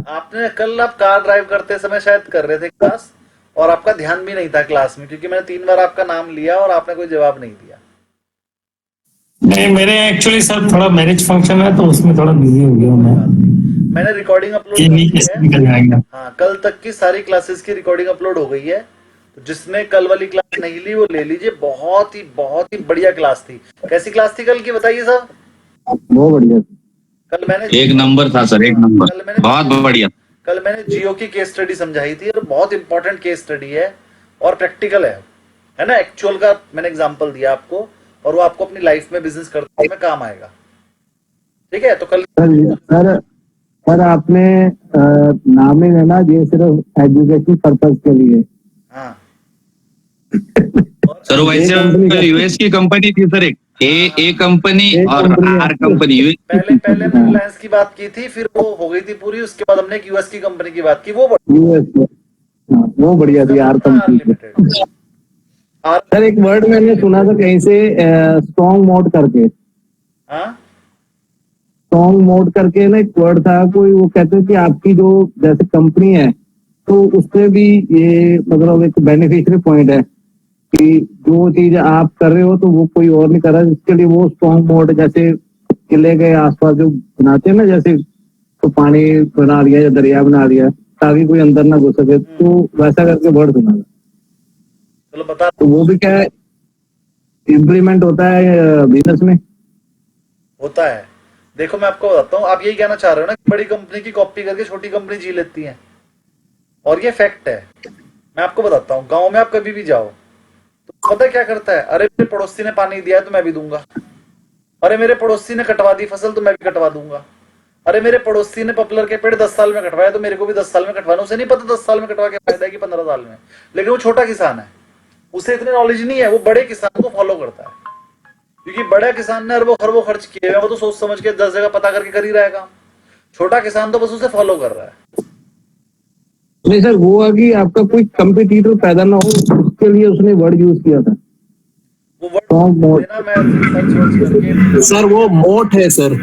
आपने कल आप कार ड्राइव करते समय शायद कर रहे थे क्लास, और आपका ध्यान भी नहीं था क्लास में, क्योंकि मैंने 3 बार आपका नाम लिया और आपने कोई जवाब नहीं दिया। नहीं, मेरे एक्चुअली सर थोड़ा मैरिज फंक्शन है तो उसमें थोड़ा बिजी हो गया मैं। मैंने रिकॉर्डिंग अपलोड ये कर नहीं दी कैसे है। निकल जाएगा। हाँ, कल तक की सारी क्लासेस की रिकॉर्डिंग अपलोड हो गई है, तो जिसने कल वाली क्लास नहीं ली वो ले लीजिए। बहुत ही बढ़िया क्लास थी। कैसी क्लास थी कल की, बताइए सर। बहुत बढ़िया। कल मैंने एक नंबर था सर, एक नंबर, कल मैंने बहुत बढ़िया। कल मैंने जियो की केस स्टडी समझाई थी, और बहुत इंपॉर्टेंट केस स्टडी है और प्रैक्टिकल है ना। एक्चुअल का मैंने एग्जांपल दिया आपको, और वो आपको अपनी लाइफ में बिजनेस करने में काम आएगा। ठीक है, तो कल सर सर आपने नाम ही लेना, ये सिर्फ एजुकेशन पर्पज के लिए। हाँ सर वैसे यूएस की कंपनी थी सर, एक ए कंपनी एक और कंपनी आर कंपनी यूएस। पहले हमने रिलायंस की बात की थी, फिर वो हो गई थी पूरी। उसके बाद हमने एक यूएस की कंपनी की बात की, वो यूएस में। हाँ, वो बढ़िया थी आर कंपनी। लिमिटेड। सर एक वर्ड मैंने सुना था कहीं से, स्ट्रॉन्ग मोड करके। हाँ स्ट्रॉन्ग मोड करके ना एक वर्ड था कोई, वो कहते हैं कि आपकी जो जैसे कंपनी है तो उसमें भी ये मतलब एक बेनिफिशियरी पॉइंट है कि जो चीज आप कर रहे हो तो वो कोई और नहीं कर रहा, इसके लिए वो स्ट्रॉन्ग मोड, जैसे किले के आसपास जो बनाते हैं ना, जैसे तो पानी बना दिया या दरिया बना दिया ताकि कोई अंदर ना घुस सके, तो वैसा करके वर्ड सुना था। चलो बता। तो वो भी क्या है, इम्प्लीमेंट होता है बिजनेस में। होता है। देखो मैं आपको बताता हूँ, आप यही कहना चाह रहे हो ना कि बड़ी कंपनी की कॉपी करके छोटी कंपनी जी लेती है, और ये फैक्ट है। मैं आपको बताता हूँ, गांव में आप कभी भी जाओ तो पता है क्या करता है, अरे मेरे पड़ोसी ने पानी दिया है तो मैं भी दूंगा, अरे मेरे पड़ोसी ने कटवा दी फसल तो मैं भी कटवा दूंगा, अरे मेरे पड़ोसी ने पॉपुलर के पेड़ 10 साल में कटवाया तो मेरे को भी 10 साल में कटवाना। उसे नहीं पता 10 साल में कटवा के फायदा है कि 15 साल में, लेकिन वो छोटा किसान है, उसे इतनी नॉलेज नहीं है, वो बड़े किसान को फॉलो करता है। क्योंकि बड़ा किसान ने अरबों खरबों खर्च किए हैं, वो तो सोच समझ के 10 जगह पता करके कर ही रहा है काम। छोटा किसान तो बस उसे फॉलो कर रहा है। नहीं सर, वो है कि आपका कोई कंपटीटर पैदा ना हो, उसके लिए उसने वर्ड यूज किया था। वो स्ट्रॉन्ग मोड। ना मैं सर्च वर्च करके सर वो मोट है सर,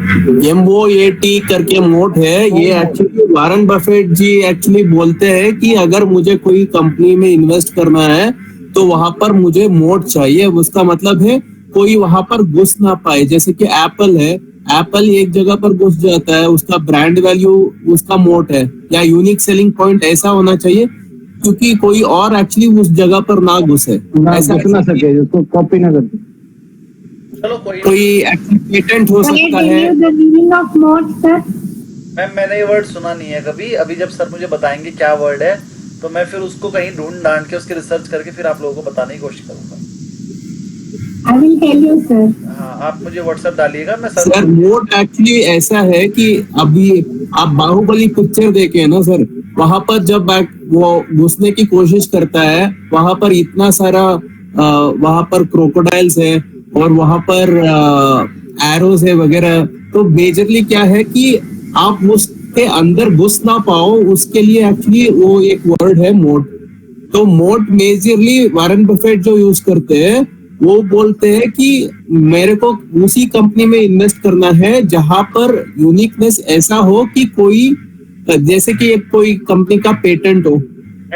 MOAT करके मोट है ये। एक्चुअली वारन बफेट जी एक्चुअली बोलते हैं कि अगर मुझे कोई कंपनी में इन्वेस्ट करना है तो वहां पर मुझे मोट चाहिए। उसका मतलब है कोई वहां पर घुस ना पाए। जैसे कि एप्पल है, एप्पल एक जगह पर घुस जाता है, उसका ब्रांड वैल्यू उसका मोट है या यूनिक सेलिंग पॉइंट ऐसा होना चाहिए क्योंकि कोई और एक्चुअली उस जगह पर ना घुसे, ना ऐसा घुस ना सके, उसको कॉपी ना कर। चलो कोई पेटेंट हो Can I सकता tell है। you the meaning of mode, sir? मैंने ये वर्ड सुना नहीं है कभी। अभी जब सर मुझे बताएंगे क्या वर्ड है तो मैं फिर उसको कहीं ढूंढ ढांड के उसकी रिसर्च करके फिर आप लोगों को बताने की कोशिश करूंगा। I will tell you, sir. हाँ, आप मुझे व्हाट्सएप डालिएगा, मैं सर मोड एक्चुअली ऐसा है कि अभी आप बाहुबली पिक्चर देखे ना सर, वहां पर जब वो घुसने की कोशिश करता है वहां पर इतना सारा वहां पर क्रोकोडाइल्स है और वहां पर एरोस है वगैरह। तो मेजरली क्या है कि आप उसके अंदर घुस ना पाओ, उसके लिए एक्चुअली वो एक वर्ड है मोड। तो मोड मेजरली वारन बफेट जो यूज करते हैं वो बोलते हैं कि मेरे को उसी कंपनी में इन्वेस्ट करना है जहां पर यूनिकनेस ऐसा हो कि कोई, जैसे कि एक कोई कंपनी का पेटेंट हो,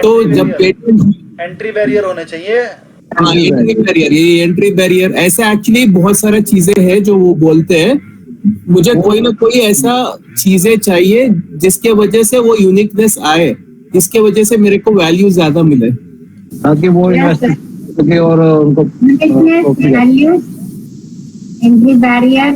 तो जब पेटेंट एंट्री बैरियर होने चाहिए। एंट्री बैरियर, ये एंट्री बैरियर ऐसा एक्चुअली बहुत सारा चीजें हैं जो वो बोलते हैं। मुझे कोई ना कोई ऐसा चीजें चाहिए जिसके वजह से वो यूनिकनेस आए, जिसके वजह से मेरे को वैल्यू ज्यादा मिले, ताकि वो Yes, इन्वेस्ट सके और उनको Uniqueness, values, entry barrier,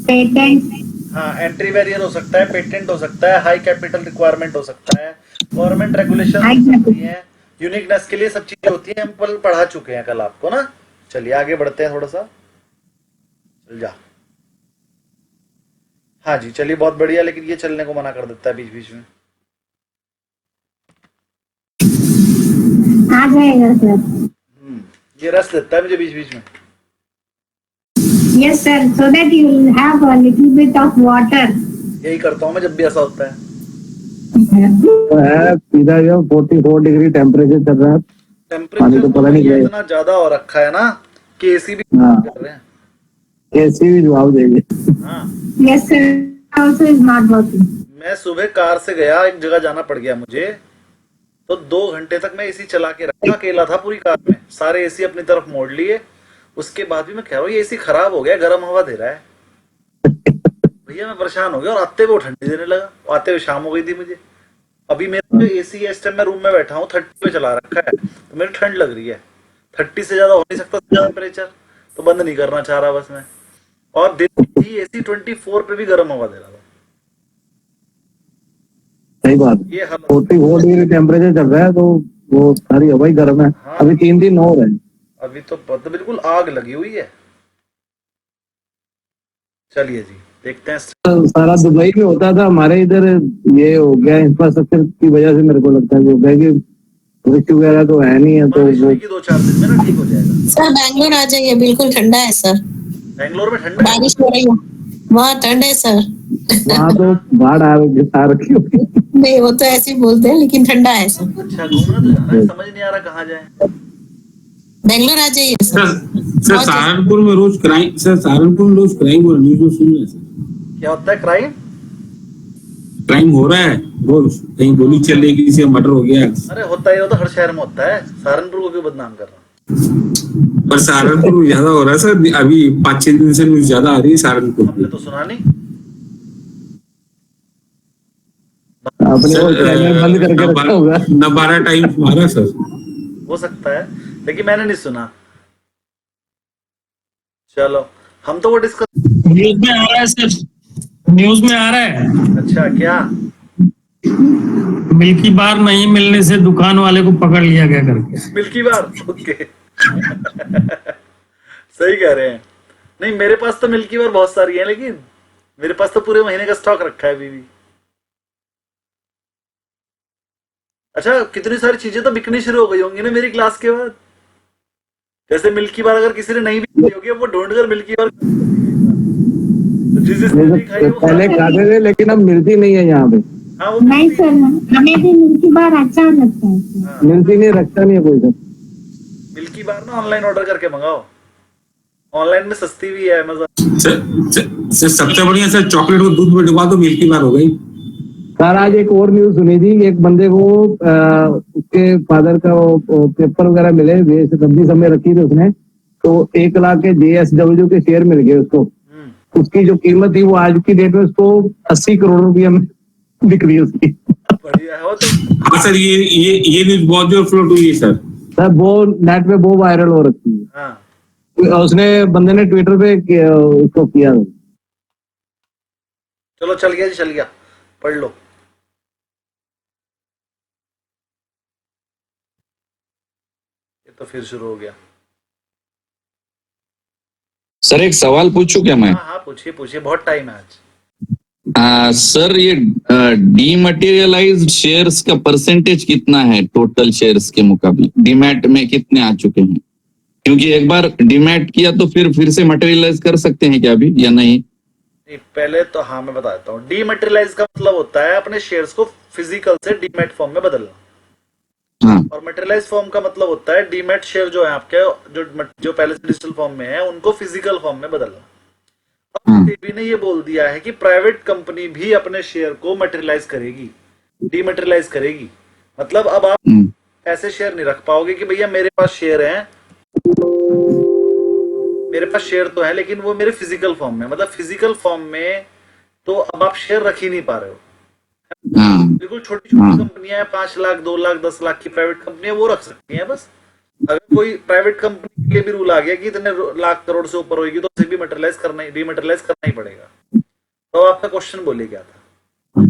patent. हाँ, एंट्री बैरियर हो सकता है, पेटेंट हो सकता है, हाई कैपिटल रिक्वायरमेंट हो सकता है, गवर्नमेंट रेगुलेशन High हो सकती capital. है, यूनिकनेस के लिए सब चीजें होती हैं। हम कल पढ़ा चुके हैं कल आपको ना। चलिए आगे बढ़ते हैं थोड़ा सा। चल जा। हाँ जी, चलिए बहुत बढ़िया, लेकिन ये चलने को मना कर देता है बीच बीच में। आ जाएगा, sir. ये रस देता है मुझे बीच बीच में। Yes, sir. So that you will have a little bit of water. यही करता हूँ मैं जब भी ऐसा होता है। तो है सीधा जो 44 डिग्री टेम्परेचर चल रहा है। पानी तो पता नहीं टेम्परेचर क्या इतना ज्यादा हो रखा है ना कि एसी भी हाँ। कर रहे हैं। कैसी भी जवाब देंगे। हाँ, Yes, sir. Also is not working. मैं सुबह कार से गया, एक जगह जाना पड़ गया मुझे, तो 2 घंटे तक मैं एसी चला के रखा, अकेला था पूरी कार में, सारे एसी अपनी तरफ मोड़ लिए। उसके बाद भी मैं कह रहा हूँ ये एसी खराब हो गया, गर्म हवा दे रहा है। भैया मैं परेशान हो गया और आते हुए वो ठंडी देने लगा, आते हुए शाम हो गई थी मुझे। अभी मेरा जो एसी है इस टाइम मैं रूम में बैठा हूँ 30 पे चला रखा है, तो मेरी ठंड लग रही है। 30 से ज्यादा हो नहीं सकता टेम्परेचर, तो बंद नहीं करना चाह रहा बस मैं। और दिन ही एसी 24 पे भी गर्म हवा दे रहा था। सही बात, ये हाल 44 डिग्री टेम्परेचर चल रहा है, तो वो सारी हवा ही गर्म है। हाँ। अभी 3 दिन और है। अभी तो बिल्कुल आग लगी हुई है। चलिए जी देखते हैं। सारा दुबई में होता था, हमारे इधर ये हो गया इंफ्रास्ट्रक्चर की वजह से, मेरे को लगता है जो है कि बारिश वगैरह तो है नहीं है, तो बारिश वो होगी 2-4 दिन में ना ठीक हो जाएगा। सर बैंगलोर आ जाइए, बिल्कुल ठंडा है सर, बैंगलोर में ठंडा है? बारिश हो रही है, वहाँ ठंड है सर। वहाँ तो बाढ़ आ रखी होगी। नहीं वो तो ऐसे ही बोलते हैं, लेकिन ठंडा है सर। अच्छा घूमना तो जाना है, समझ नहीं आ रहा कहाँ जाए। बैंगलोर आ जाइए सर सर। सहारनपुर में रोज क्राइम, सर सहारनपुर में रोज क्राइम और न्यूज में सुन रहे हैं सर, क्या होता है क्राइम? क्राइम हो रहा है रोज, कहीं गोली चल रही है, किसी का मर्डर हो गया। अरे होता ही होता, हर शहर में होता है, सहारनपुर को क्यों बदनाम कर रहा हूँ? पर सहारनपुर में ज्यादा हो रहा है सर, अभी 5-6 दिन से न्यूज ज्यादा आ रही है सहारनपुर हमने की। तो सुना नहीं। अपने वो चैनल बंद करके रखा होगा। नबारा टाइम्स मारा सर। हो सकता है, लेकिन मैंने नहीं सुना। चलो हम तो वो डिस्कस। न्यूज में आ रहा है सर, न्यूज में आ रहा है। अच्छा क्या? मिल्की बार नहीं मिलने से दुकान वाले को पकड़ लिया गया करके। मिल्की बार, ओके। सही कह रहे हैं। नहीं मेरे पास तो मिल्की बार बहुत सारी है, लेकिन मेरे पास तो पूरे महीने का स्टॉक रखा है अभी भी। अच्छा कितनी सारी चीजें तो बिकनी शुरू हो गई होंगी ना मेरी क्लास के बाद। जैसे मिल्की बार अगर किसी ने नहीं बिकी होगी, वो ढूंढ कर मिल्की बार तो जिसने नहीं खाई वो पहले खाते थे, लेकिन अब मिलती नहीं है यहाँ पे। हाँ वो नहीं सर, हमें भी मिल्की बार अच्छा लगता है सर। हाँ, मिलती नहीं, रखता नहीं है कोई सर। मिल्की बार ना ऑनलाइन ऑर्डर करके मंगाओ, ऑनलाइन में सस्ती भी है अमेज़न। सर सबसे बढ़िया सर, चॉकलेट को दूध में डुबा दो, मिल्की बार हो गई। सर आज एक और न्यूज सुनी थी, एक बंदे को उसके फादर का वो पेपर वगैरह मिले, वे सब्जी सब में रखी थी उसने, तो 1 लाख के JSW के शेयर मिल गए उसको। उसकी जो कीमत थी वो आज की डेट में उसको 80 करोड़ रुपया में बिक रही है उसकी। बढ़िया है वो तो। हाँ सर, ये न्यूज बहुत जोर फ्लोट हुई है सर। सर वो नेट पे वो वायरल हो रखी है। हाँ उसने बंदे ने ट्विटर पे उसको किया। चलो चल गया जी, चल गया, पढ़ लो। ये तो फिर शुरू हो गया। सर एक सवाल पूछूं क्या मैं? हाँ हाँ पूछिए पूछिए, बहुत टाइम है आज। सर ये डीमटेरियलाइज्ड शेयर्स का परसेंटेज कितना है टोटल शेयर्स के मुकाबले? डीमैट में कितने आ चुके हैं? क्योंकि एक बार डीमैट किया तो फिर से मटेरियलाइज कर सकते हैं क्या अभी या नहीं? नहीं पहले तो हाँ मैं बताता हूँ। डीमटेरियलाइज का मतलब होता है अपने शेयर्स को फिजिकल से डीमैट फॉर्म में बदलना। हाँ और मटेरियलाइज फॉर्म का मतलब होता है डीमैट शेयर जो है आपके, जो पहले से डिजिटल फॉर्म में है उनको फिजिकल फॉर्म में बदलना। अब सेबी ने ये बोल दिया है कि प्राइवेट कंपनी भी अपने शेयर को मटेरियलाइज करेगी, डीमटेरियलाइज करेगी। मतलब अब आप ऐसे शेयर नहीं रख पाओगे कि भैया मेरे पास शेयर है, मेरे पास शेयर तो है लेकिन वो मेरे फिजिकल फॉर्म में, मतलब फिजिकल फॉर्म में तो अब आप शेयर रख ही नहीं पा रहे हो। बिल्कुल छोटी छोटी कंपनियां हैं, 5 लाख 2 लाख 10 लाख की प्राइवेट कंपनियां, वो रख सकती हैं बस। अगर कोई प्राइवेट कंपनी के भी रूल आ गया कि इतने लाख करोड़ से ऊपर होगी तो उसे भी मटेरियलाइज करना ही, डीमटेरियलाइज करना ही पड़ेगा। तो आपका क्वेश्चन बोलिए क्या था?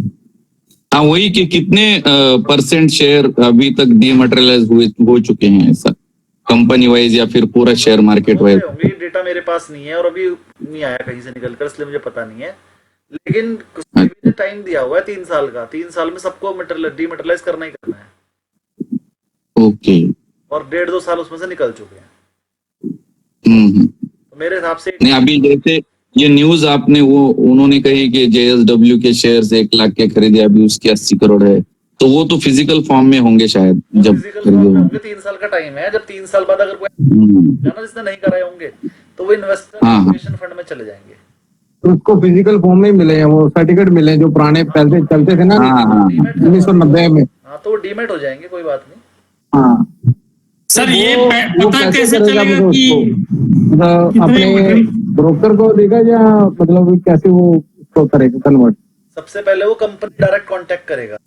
हाँ वही कि कितने परसेंट शेयर अभी तक डीमटेरियलाइज हो चुके हैं ऐसा, कंपनी वाइज या फिर पूरा शेयर मार्केट वाइज? होंगे, डेटा मेरे पास नहीं है और अभी नहीं आया कहीं से निकलकर, इसलिए मुझे पता नहीं है। लेकिन सेबी ने टाइम दिया हुआ है 3 साल का, 3 साल में सबको डीमटेरियलाइज करना ही करना है। ओके। और 1.5-2 साल उसमें से निकल चुके हैं। तो मेरे हिसाब से नहीं अभी जैसे ये न्यूज आपने वो उन्होंने कही कि JSW के शेयर्स 1 लाख के खरीदे, अभी उसके 80 करोड़ है, तो वो तो फिजिकल फॉर्म में होंगे शायद जब फिजिकल फॉर्म में होंगे। 3 साल का टाइम है, जब 3 साल बाद अगर कोई जाना जिसने नहीं कराए होंगे तो वो इन्वेस्टर फंड में चले जाएंगे। तो उसको फिजिकल फॉर्म में मिले हैं, वो सर्टिफिकेट मिले हैं जो पुराने पहले चलते थे ना 1990 में। हाँ तो वो डीमेट हो जाएंगे, कोई बात नहीं। हाँ सर ये वो पता कैसे करेगा चलेगा मतलब कि उसको? अपने ब्रोकर को देगा या मतलब कैसे वो उसको करेगा कन्वर्ट? सबसे पहले वो कंपनी डायरेक्ट कांटेक्ट करेगा,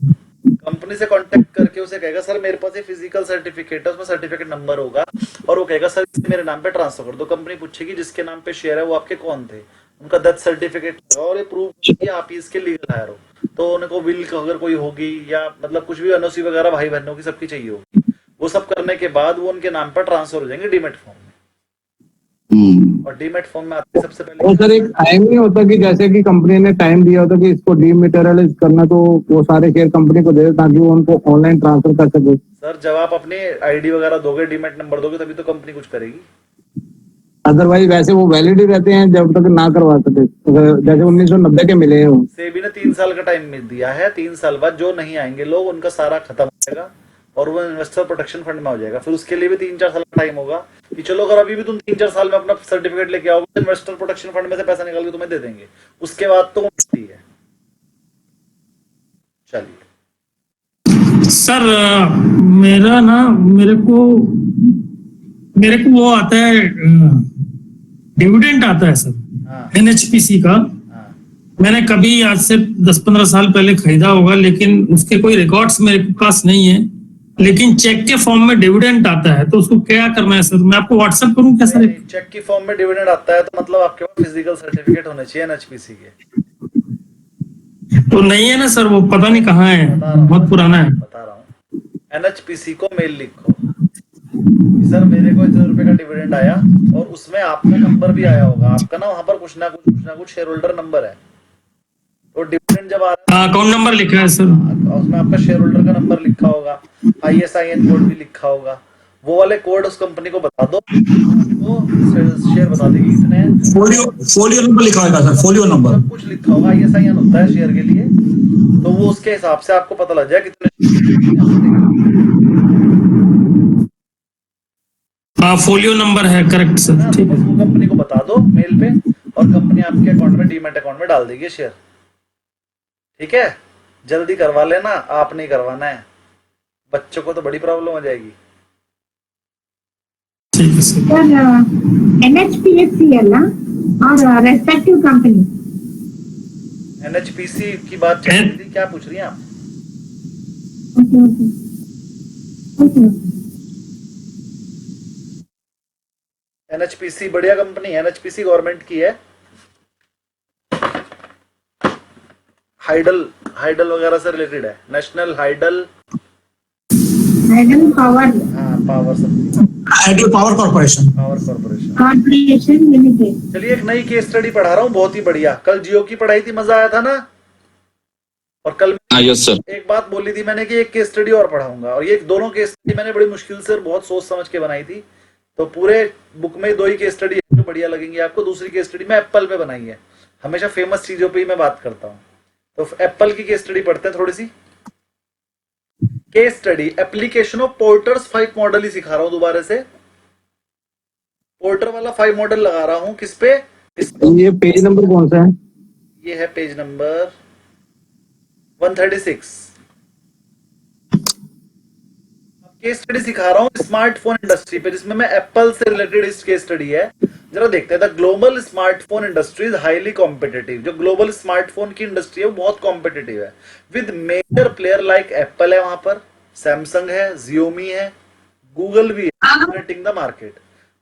कंपनी से कांटेक्ट करके उसे कहेगा सर मेरे पास ये फिजिकल सर्टिफिकेट है, उसमें सर्टिफिकेट नंबर होगा, और वो कहेगा सर इसे मेरे नाम पे ट्रांसफर कर दो। कंपनी पूछेगी जिसके नाम पे शेयर है वो आपके कौन थे, उनका डेथ सर्टिफिकेट और ये प्रूफ कि आप ही इसके लीगल हायर हो, तो उनको विल अगर कोई होगी या मतलब कुछ भी एनओसी वगैरह भाई बहनों की सबकी चाहिए होगी, वो सब करने के बाद वो उनके नाम पर ट्रांसफर हो जाएंगे डीमेट फॉर्म में। और डीमेट फॉर्म में आते सबसे और पहले सर एक टाइम नहीं होता कि जैसे कि कंपनी ने टाइम दिया होता कि इसको डीमेटेरियलाइज करना, तो वो सारे शेयर कंपनी को दे दे ताकि वो उनको ऑनलाइन ट्रांसफर कर सके? सर जब आप अपने आईडी वगैरह दोगे, डीमेट नंबर दोगे, तभी तो कंपनी कुछ करेगी। अदरवाइज वैसे वो वैलिड ही रहते हैं जब तक ना करवा सके, जैसे 1990 के मिले हैं वो। सेबी ने 3 साल का टाइम दिया है, 3 साल बाद जो नहीं आएंगे लोग उनका सारा खत्म हो जाएगा और वो इन्वेस्टर प्रोटेक्शन फंड में हो जाएगा। फिर उसके लिए भी 3-4 साल का टाइम होगा कि चलो अगर अभी भी तुम 3-4 साल में अपना सर्टिफिकेट लेके आओगे तो इन्वेस्टर प्रोटेक्शन फंड में से पैसा निकाल के तुम्हें दे देंगे, उसके बाद तो मिलती है। चलिए सर मेरा ना मेरे को वो आता है, डिविडेंड आता है सर हाँ एनएचपीसी का। हाँ मैंने कभी आज से 10-15 साल पहले खरीदा होगा, लेकिन उसके कोई रिकॉर्ड्स मेरे पास नहीं है, लेकिन चेक के फॉर्म में डिविडेंड आता है, तो उसको क्या करना है सर? मैं आपको व्हाट्सएप करूं क्या सर? चेक की फॉर्म में डिविडेंड आता है तो मतलब आपके पास फिजिकल सर्टिफिकेट होने चाहिए एनएचपीसी के। तो नहीं है ना सर, वो पता नहीं कहाँ है, बहुत पुराना है। बता रहा हूँ, एनएचपीसी को मेल लिखो कि सर मेरे को इतने रुपए का डिविडेंड आया, और उसमें आपका नंबर भी आया होगा, आपका ना वहां पर कुछ ना कुछ शेयर होल्डर नंबर है, तो डिविडेंड जब आ रहा है अकाउंट नंबर लिखा है सर, उसमें आपका शेयर होल्डर का नंबर लिखा होगा, ISIN कोड भी लिखा होगा, वो वाले कोड उस कंपनी को बता दो, वो शेयर बता देगी इतने। फोलियो नंबर लिखा होगा सर, फोलियो नंबर सब कुछ लिखा होगा, ISIN होता है शेयर के लिए, तो वो उसके हिसाब से आपको पता लग जाए कितने। हाँ फोलियो नंबर है, करेक्ट सर, ठीक है। वो कंपनी को बता दो मेल पे, और कंपनी आपके अकाउंट में डीमैट अकाउंट में डाल देगी शेयर। ठीक है, जल्दी करवा लेना, आप नहीं करवाना है, बच्चों को तो बड़ी प्रॉब्लम हो जाएगी। ठीक है सर। NHPSC अल्ला और रेस्पेक्टिव कंपनी। NHPC की बात चल रही थी, क्या पूछ रही हैं आप? ओके NHPC बढ़िया कंपनी है, NHPC गवर्नमेंट की है, हाइडल वगैरह से रिलेटेड है, national hydel power power hydel power corporation corporation limited. चलिए एक नई केस स्टडी पढ़ा रहा हूँ, बहुत ही बढ़िया। कल जियो की पढ़ाई थी, मजा आया था ना? और कल यस सर। एक बात बोली थी मैंने कि एक केस स्टडी और पढ़ाऊंगा, और ये दोनों केस स्टडी मैंने बड़ी मुश्किल से और बहुत सोच समझ के बनाई थी, तो पूरे बुक में 2 ही केस स्टडी जो बढ़िया लगेंगी आपको। दूसरी केस स्टडी मैं एप्पल पे बनाई है, हमेशा फेमस चीजों पे ही मैं बात करता हूँ, तो एप्पल की केस स्टडी पढ़ते हैं थोड़ी सी। Case study application of Porter's 5 model ही सिखा रहा हूँ दोबारा से, पोर्टर वाला 5 मॉडल लगा रहा हूँ। किस पे? ये पेज नंबर कौन सा है? ये है पेज नंबर 136। केस स्टडी सिखा रहा हूँ स्मार्टफोन इंडस्ट्री पे, जिसमें मैं एप्पल से रिलेटेड इस केस स्टडी है। जरा देखते हैं, the global smartphone industry is highly competitive. जो ग्लोबल स्मार्टफोन की इंडस्ट्री है वो बहुत कॉम्पिटिटिव है, with major player like Apple है, वहां पर सैमसंग है, Xiaomi है, गूगल भी है, dominating the market.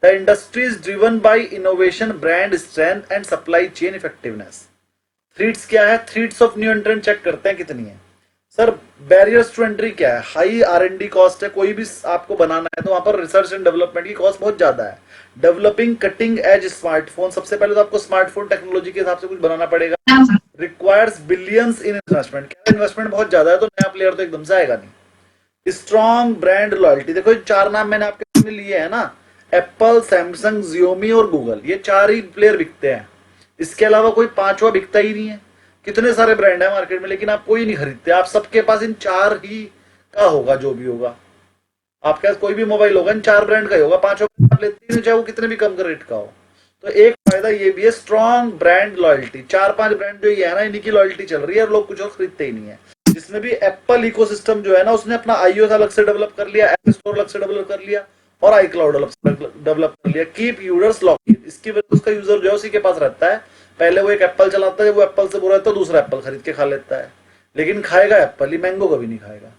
The industry is driven by innovation, brand strength and supply chain effectiveness. Threats क्या है? Threats of new entrant check करते हैं कितनी है सर। बैरियर्स टू एंट्री क्या है? हाई R&D कॉस्ट है, कोई भी आपको बनाना है तो वहां पर रिसर्च एंड डेवलपमेंट की कॉस्ट बहुत ज्यादा है। डेवलपिंग कटिंग एज स्मार्टफोन, सबसे पहले तो आपको स्मार्टफोन टेक्नोलॉजी के हिसाब से कुछ बनाना पड़ेगा। रिक्वायर्स बिलियंस इन इन्वेस्टमेंट, क्या इन्वेस्टमेंट बहुत ज्यादा है, तो नया प्लेयर तो एकदम से आएगा नहीं। स्ट्रॉन्ग ब्रांड लॉयल्टी, देखो ये 4 नाम मैंने आपके सामने लिए है ना, एप्पल, सैमसंग, Xiaomi और गूगल, ये 4 ही प्लेयर बिकते हैं, इसके अलावा कोई 5वां बिकता ही नहीं है। कितने सारे ब्रांड है मार्केट में, लेकिन आप कोई नहीं खरीदते। आप सबके पास इन 4 ही का होगा, जो भी होगा आपके पास कोई भी मोबाइल होगा इन 4 ब्रांड का ही होगा, 5 आप लेते नहीं, चाहे वो कितने भी कम रेट का हो। तो एक फायदा ये भी है स्ट्रॉन्ग ब्रांड लॉयल्टी, 4-5 ब्रांड जो ये है ना, इन्हीं की लॉयल्टी चल रही है और लोग कुछ और खरीदते ही नहीं है। जिसमें भी एप्पल इकोसिस्टम जो है ना, उसने अपना iOS अलग से डेवलप कर लिया, ऐप स्टोर अलग से डेवलप कर लिया और iCloud डेवलप कर लिया। कीप यूजर्स लॉक, इसकी वजह से उसका यूजर जो है उसी के पास रहता है, पहले वो एक एप्पल चलाता है, जब वो एप्पल से बुरा है तो दूसरा एप्पल खरीद के खा लेता है, लेकिन खाएगा एप्पल ही, मैंगो कभी नहीं खाएगा।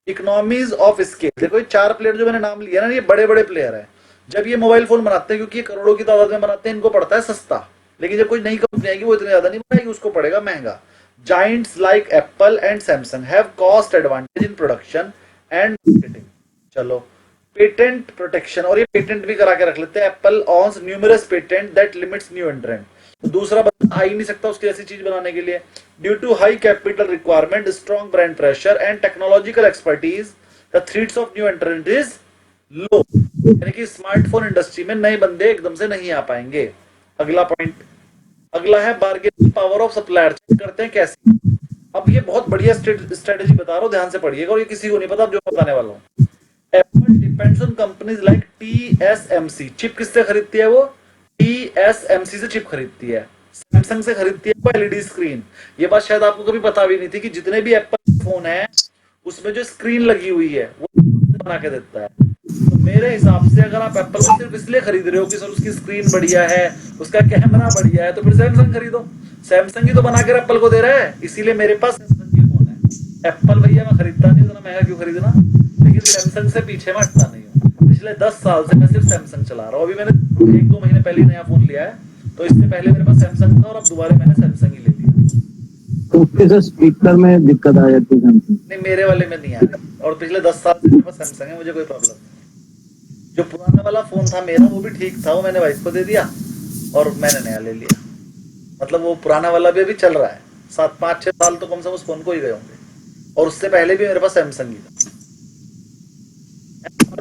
इकोनॉमीज ऑफ स्केल, देखो ये 4 प्लेयर जो मैंने नाम लिया ना, ये बड़े बड़े प्लेयर है। जब ये मोबाइल फोन बनाते हैं, क्योंकि ये करोड़ों की तादाद में बनाते हैं, इनको पड़ता है सस्ता, लेकिन जब कोई नई कंपनी आएगी वो इतनी ज्यादा नहीं बनाएगी, उसको पड़ेगा महंगा। Giants like Apple and Samsung have cost advantage in production and marketing. चलो पेटेंट प्रोटेक्शन, और ये पेटेंट भी करा के रख लेते हैं। Apple owns numerous patent that limits new entrant, तो दूसरा बंदा आ ही नहीं सकता उसकी ऐसी चीज बनाने के लिए। Due to high capital requirement, strong brand pressure and technological expertise, the threats of new entrant is low, यानी कि स्मार्टफोन इंडस्ट्री में नए बंदे एकदम से नहीं आ पाएंगे। अगला पॉइंट, अगला है bargaining power of supplier. Check करते हैं कैसे। अब ये बहुत बढ़िया स्ट्रेटेजी बता रहा हूं, ध्यान से पढ़िएगा, और ये किसी को नहीं पता, जो बताने वाला हूं। Apple depends on companies like TSMC। Chip किससे खरीदती है वो? TSMC से चिप खरीदती है। सैमसंग से खरीदती है वो एलईडी स्क्रीन। ये बात शायद आपको कभी पता भी नहीं थी कि जितने भी एप्पल फोन है उसमें जो स्क्रीन लगी हुई है वो बना के देता है। तो मेरे हिसाब से अगर आप एप्पल को सिर्फ इसलिए खरीद रहे हो कि सर उसकी स्क्रीन बढ़िया है, उसका कैमरा बढ़िया है, तो फिर सैमसंग खरीदो। सैमसंग ही तो बना कर एप्पल को दे रहा है, इसीलिए मेरे पास सैमसंग की फोन है। एप्पल भैया मैं खरीदता नहीं, इतना महंगा क्यों खरीदना, लेकिन सैमसंग से पीछे मैं हटता नहीं हूँ। पिछले 10 साल से मैं सिर्फ सैमसंग चला रहा हूँ। अभी मैंने 1-2 महीने पहले नया फोन लिया है, तो इससे पहले मेरे पास सैमसंग था और अब दोबारा मैंने सैमसंग ही ले लिया। तो उसके से स्पीकर में दिक्कत आ जाती है सैमसंग? नहीं, मेरे वाले में नहीं आ रहा, और पिछले 10 साल से मेरे पास सैमसंग है, मुझे कोई प्रॉब्लम नहीं। जो पुराना वाला फोन था मेरा वो भी ठीक था, वो मैंने वाइफ को दे दिया और मैंने नया ले लिया। मतलब वो पुराना वाला भी अभी चल रहा है, 5-6 साल तो कम से कम उस फोन को ही गए होंगे, और उससे पहले भी मेरे पास सैमसंग ही था।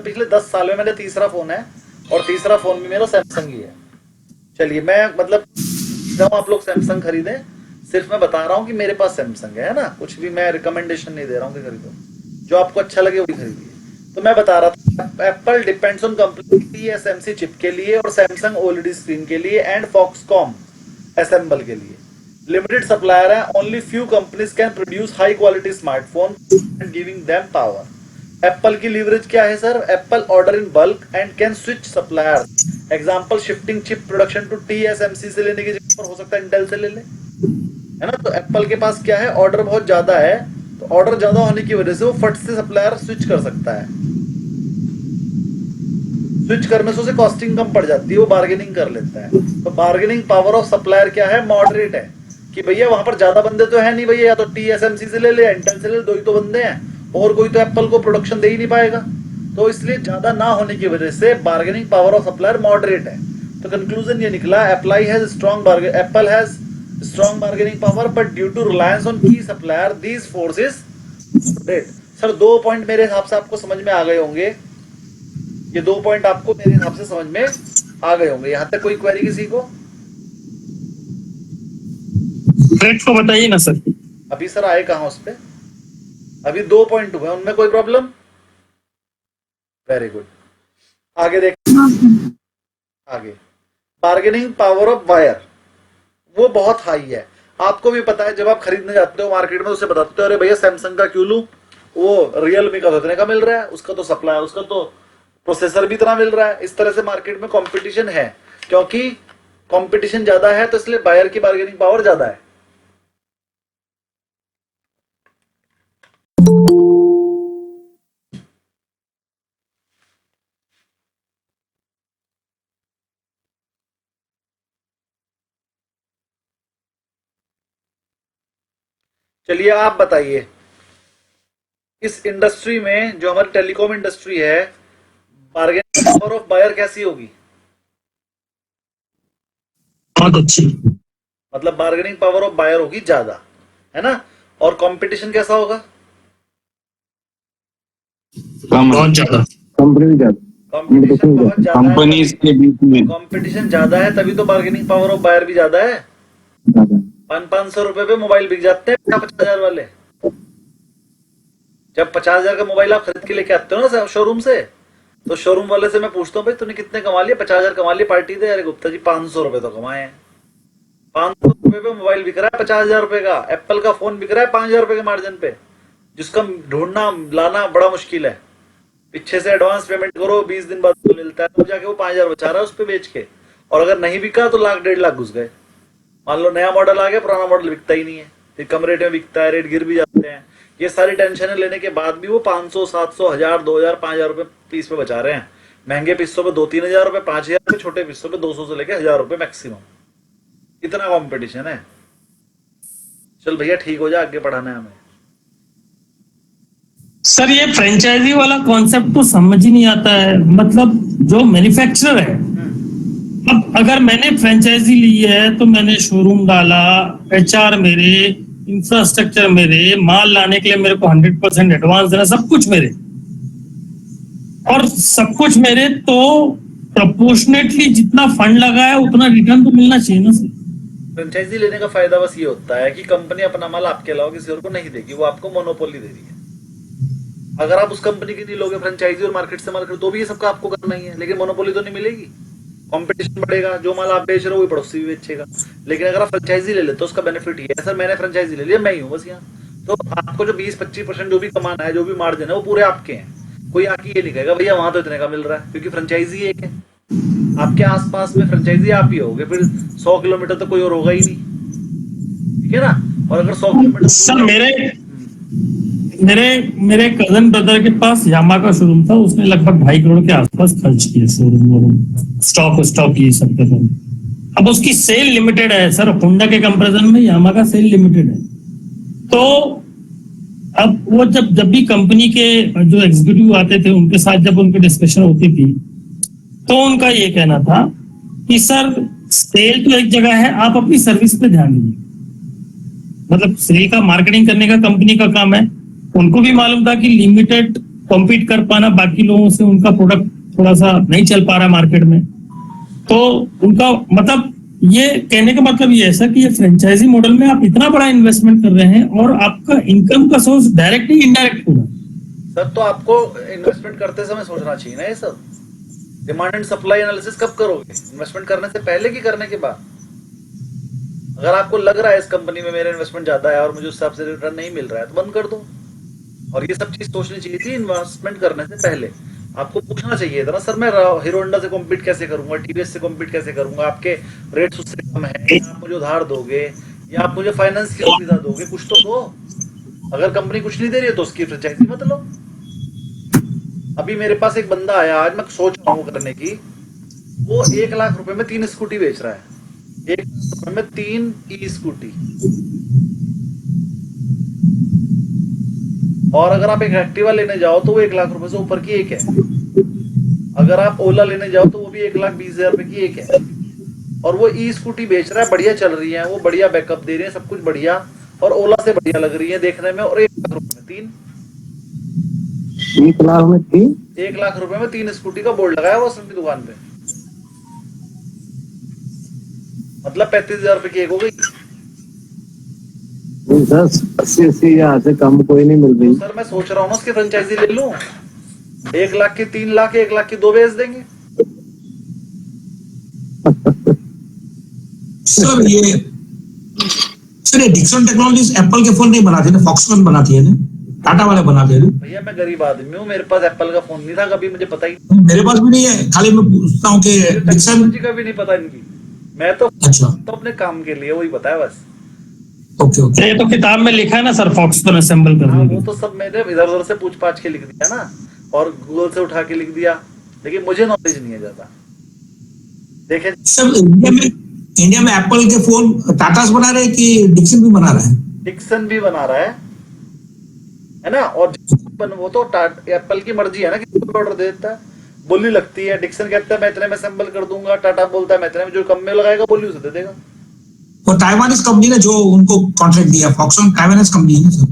पिछले 10 साल में मेरा तीसरा फोन है, और तीसरा फोन भी मेरा सैमसंग ही है। चलिए मैं मतलब जब आप लोग सैमसंग खरीदें, सिर्फ मैं बता रहा हूँ कि मेरे पास सैमसंग है ना, कुछ भी मैं रिकमेंडेशन नहीं दे रहा हूँ कि खरीदो, जो आपको अच्छा लगे वही खरीदिए। तो मैं बता रहा था Apple depends on company TSMC chip के लिए और सैमसंग OLED स्क्रीन के लिए एंड फॉक्सकॉम असेंबल के लिए। लिमिटेड सप्लायर है, only few companies can produce high quality smartphone and giving them power. Apple की लीवरेज क्या है sir? Apple order in bulk and can switch supplier. Example shifting chip production to TSMC से लेने की जगह पर हो सकता है इंटेल से ले ले, है ना। तो एप्पल के पास क्या है, ऑर्डर बहुत ज्यादा है, तो ऑर्डर ज्यादा होने की वजह से वो फट से सप्लायर स्विच कर सकता है। स्विच करने से उसे कॉस्टिंग कम पड़ जाती है, वो बार्गेनिंग कर लेता है। तो बार्गेनिंग पावर ऑफ सप्लायर क्या है? मॉडरेट है, कि भैया वहां पर ज्यादा बंदे तो है नहीं भैया, या तो TSMC से ले ले, इंटेल से ले ले, 2 ही तो बंदे हैं, और कोई तो एप्पल को प्रोडक्शन दे ही नहीं पाएगा। तो इसलिए ज्यादा ना होने की वजह से bargaining power of supplier moderate है। तो कंक्लूजन ये निकला, Apple has strong bargaining power, but due to reliance on key supplier these forces moderate. Sir 2 point मेरे हिसाब से आपको समझ में आ गए होंगे, ये 2 पॉइंट आपको मेरे हिसाब से समझ में आ गए होंगे। यहां तक कोई क्वेरी किसी को? रेट को बताइए ना सर। अभी सर आए कहां उस पे? अभी 2 पॉइंट हुए, उनमें कोई प्रॉब्लम? वेरी गुड, आगे देख। आगे बार्गेनिंग पावर ऑफ बायर, वो बहुत हाई है। आपको भी पता है, जब आप खरीदने जाते हो मार्केट में, उसे बताते हो अरे भैया सैमसंग का क्यों लूं, वो रियलमी का इतने का मिल रहा है, उसका तो सप्लाई, उसका तो प्रोसेसर भी इतना मिल रहा है। इस तरह से मार्केट में कंपटीशन है, क्योंकि कंपटीशन ज्यादा है तो इसलिए बायर की बार्गेनिंग पावर ज्यादा है। चलिए आप बताइए, इस इंडस्ट्री में जो हमारी टेलीकॉम इंडस्ट्री है, बार्गेनिंग पावर ऑफ बायर कैसी होगी? बहुत अच्छी। मतलब बार्गेनिंग पावर ऑफ बायर होगी ज्यादा, है ना। और कंपटीशन कैसा होगा? कम, बहुत ज्यादा। कंपनी ज्यादा, कंपटीशन बहुत ज्यादा है, कंपनीज के बीच में कंपटीशन ज्यादा है, तभी तो बार्गेनिंग पावर ऑफ बायर भी ज्यादा है। 500 रुपए पे मोबाइल बिक जाते हैं 50,000 वाले। जब 50,000 का मोबाइल आप खरीद के लेके आते हो ना शोरूम से, तो शोरूम वाले से मैं पूछता हूँ भाई तूने कितने कमा लिए? 50,000 कमा लिए, पार्टी दे। अरे गुप्ता जी 500 रुपए तो कमाए हैं। 500 रुपए पे मोबाइल बिक रहा है 50,000 रुपए का, एप्पल का फोन बिक रहा है 5,000 रुपए के मार्जिन पे, जिसका ढूंढना लाना बड़ा मुश्किल है। पीछे से एडवांस पेमेंट करो, 20 दिन बाद मिलता है, तो जाके वो 5,000 बचा रहा है उस पे बेच के, और अगर नहीं बिका तो 1,00,000 1.5 लाख घुस गए। मान लो नया मॉडल आ गया, पुराना मॉडल बिकता ही नहीं है, फिर कम रेट में बिकता है, रेट गिर भी जाते हैं। ये सारी टेंशनें लेने के बाद भी वो 500, 700, 1000, 2000, 5000 रुपए पीस पे बचा रहे हैं। महंगे पीसों पे 2-3 हजार रुपए, 5000 रुपए, छोटे पीसों पे 200 से लेके 1000 रुपए मैक्सिमम। इतना कंपटीशन है। चल भैया ठीक हो जा, आगे बढ़ाना है हमें। सर ये फ्रेंचाइजी वाला कॉन्सेप्ट तो समझ ही नहीं आता है। मतलब जो मैन्युफैक्चरर है, अब अगर मैंने फ्रेंचाइजी ली है तो मैंने शोरूम डाला, एचआर मेरे, इंफ्रास्ट्रक्चर मेरे, माल लाने के लिए मेरे को 100% एडवांस देना, सब कुछ मेरे, और सब कुछ मेरे, तो प्रोपोर्शनेटली जितना फंड लगा है उतना रिटर्न तो मिलना चाहिए ना सर। फ्रेंचाइजी लेने का फायदा बस ये होता है कि कंपनी अपना माल आपके अलावा किसी और को नहीं देगी, वो आपको मोनोपोली दे रही है। अगर आप उस कंपनी की नहीं लोगे फ्रेंचाइजी और मार्केट से माल खरीदो तो भी ये सबका आपको करना ही है, लेकिन मोनोपोली तो नहीं मिलेगी। कंपटीशन बढ़ेगा, जो माल आप बेच रहे हो वो पड़ोसी भी बेचेगा। लेकिन अगर आप फ्रेंचाइजी ले लेते तो उसका बेनिफिट ये है, सर मैंने फ्रेंचाइजी ले लिया, मैं ही हूँ बस यहाँ, तो आपको जो 20-25% जो भी कमाना है, जो भी मार्जिन है, वो पूरे आपके हैं। कोई आके ये नहीं कहेगा भैया वहां तो इतने का मिल रहा है, क्योंकि फ्रेंचाइजी एक है। आपके आसपास में फ्रेंचाइजी आप ही होगे, फिर 100 किलोमीटर तो कोई और होगा ही नहीं, ठीक है ना। और अगर 100 किलोमीटर सर मेरे कजन ब्रदर के पास यामा का शोरूम था, उसने लगभग 2.5 करोड़ के आसपास खर्च किए शोरूम, स्टॉक ये सब के सब। अब उसकी सेल लिमिटेड है सर, होंडा के कंपैरिजन में यामा का सेल लिमिटेड है। तो अब वो जब भी कंपनी के जो एग्जीक्यूटिव आते थे उनके साथ जब उनकी डिस्कशन होती थी, तो उनका ये कहना था कि सर सेल तो एक जगह है, आप अपनी सर्विस पे ध्यान दीजिए। मतलब सेल का मार्केटिंग करने का कंपनी का काम है। उनको भी मालूम था कि लिमिटेड कॉम्पीट कर पाना बाकी लोगों से, उनका प्रोडक्ट थोड़ा सा नहीं चल पा रहा है मार्केट में। तो उनका मतलब ये कहने का मतलब ये है सर कि ये फ्रेंचाइजी मॉडल में आप इतना बड़ा इन्वेस्टमेंट कर रहे हैं और आपका इनकम का सोर्स डायरेक्ट ही इनडायरेक्ट होगा। सर तो आपको इन्वेस्टमेंट करते समय सोचना चाहिए ना ये सब। डिमांड एंड सप्लाई एनालिसिस कब करोगे? इन्वेस्टमेंट करने से पहले कि करने के बाद? अगर आपको लग रहा है इस कंपनी में मेरा इन्वेस्टमेंट ज्यादा है और मुझे उस हिसाब से रिटर्न नहीं मिल रहा है तो बंद कर दो। और ये सब चीज सोचनी चाहिए थी इन्वेस्टमेंट करने से पहले। आपको पूछना चाहिए था ना, सर मैं हीरो होंडा से कॉम्पीट कैसे करूंगा, टीवीएस से कॉम्पीट कैसे करूंगा, आपके रेट्स उससे कम है, आप मुझे उधार दोगे या आप मुझे फाइनेंस की सुविधा दोगे, कुछ तो दो। अगर कंपनी कुछ नहीं दे रही है तो उसकी फ्रेंचाइजी मत लो। अभी मेरे पास एक बंदा आया, आज मैं सोच रहा हूँ करने की, वो 1 लाख रुपए में 3 स्कूटी बेच रहा है। 1 लाख रुपए में 3 ई स्कूटी। और अगर आप एक एक्टिवा लेने जाओ तो वो 1 लाख रुपए से ऊपर की एक है। अगर आप ओला लेने जाओ तो वो भी 1,20,000 रुपए की एक है। और वो ई स्कूटी बेच रहा है, बढ़िया चल रही है, वो बढ़िया बैकअप दे रही है, सब कुछ बढ़िया, और ओला से बढ़िया लग रही है देखने में। और 1 लाख रुपए में 3। 1 लाख में 3? 1 लाख रुपए में 3 स्कूटी का बोर्ड लगाया हुआ उसकी दुकान पे। मतलब 35,000 रुपए की एक हो गई। 10, 80 हजार से कम कोई नहीं मिल रही। सर मैं सोच रहा हूँ ना उसकी फ्रेंचाइजी ले लूं। 1 लाख की 3 लाख, 1 लाख की 2 बेच देंगे। सर ये डिक्सन टेक्नोलॉजीज एप्पल के फोन नहीं बनाती ना, फॉक्सकॉन बनाती है ना, टाटा वाले बनाते हैं। भैया मैं गरीब आदमी हूँ, मेरे पास एप्पल का फोन नहीं था कभी, मुझे पता ही नहीं। मेरे पास भी नहीं है, खाली मैं पूछता हूँ कि डिक्सन टेक्नोलॉजी का भी नहीं पता इनकी। मैं तो अच्छा तो अपने काम के लिए वही पता है बस। Okay okay. ये तो किताब में लिखा है ना सर, फॉक्सकॉन असेंबल हाँ करने वो तो सब मैंने इधर उधर से पूछ पाछ के लिख दिया ना, और गूगल से उठा के लिख दिया, लेकिन मुझे नॉलेज नहीं है ज्यादा। देखे सर इंडिया में एप्पल के फोन टाटा बना रहे हैं कि डिक्सन भी बना रहा है? डिक्सन भी बना रहा है ना। और वो तो एप्पल की मर्जी है ना, किसी को ऑर्डर दे देता है, बोली लगती है। डिक्सन कहता है मैं इतने में असेंबल कर दूंगा, टाटा बोलता है मैं इतने में, जो कम में लगाएगा बोली उसे दे देगा। वो ताइवानीज कंपनी ने जो उनको कॉन्ट्रैक्ट दिया, फॉक्सकॉन ताइवानीज कंपनी है ना सर?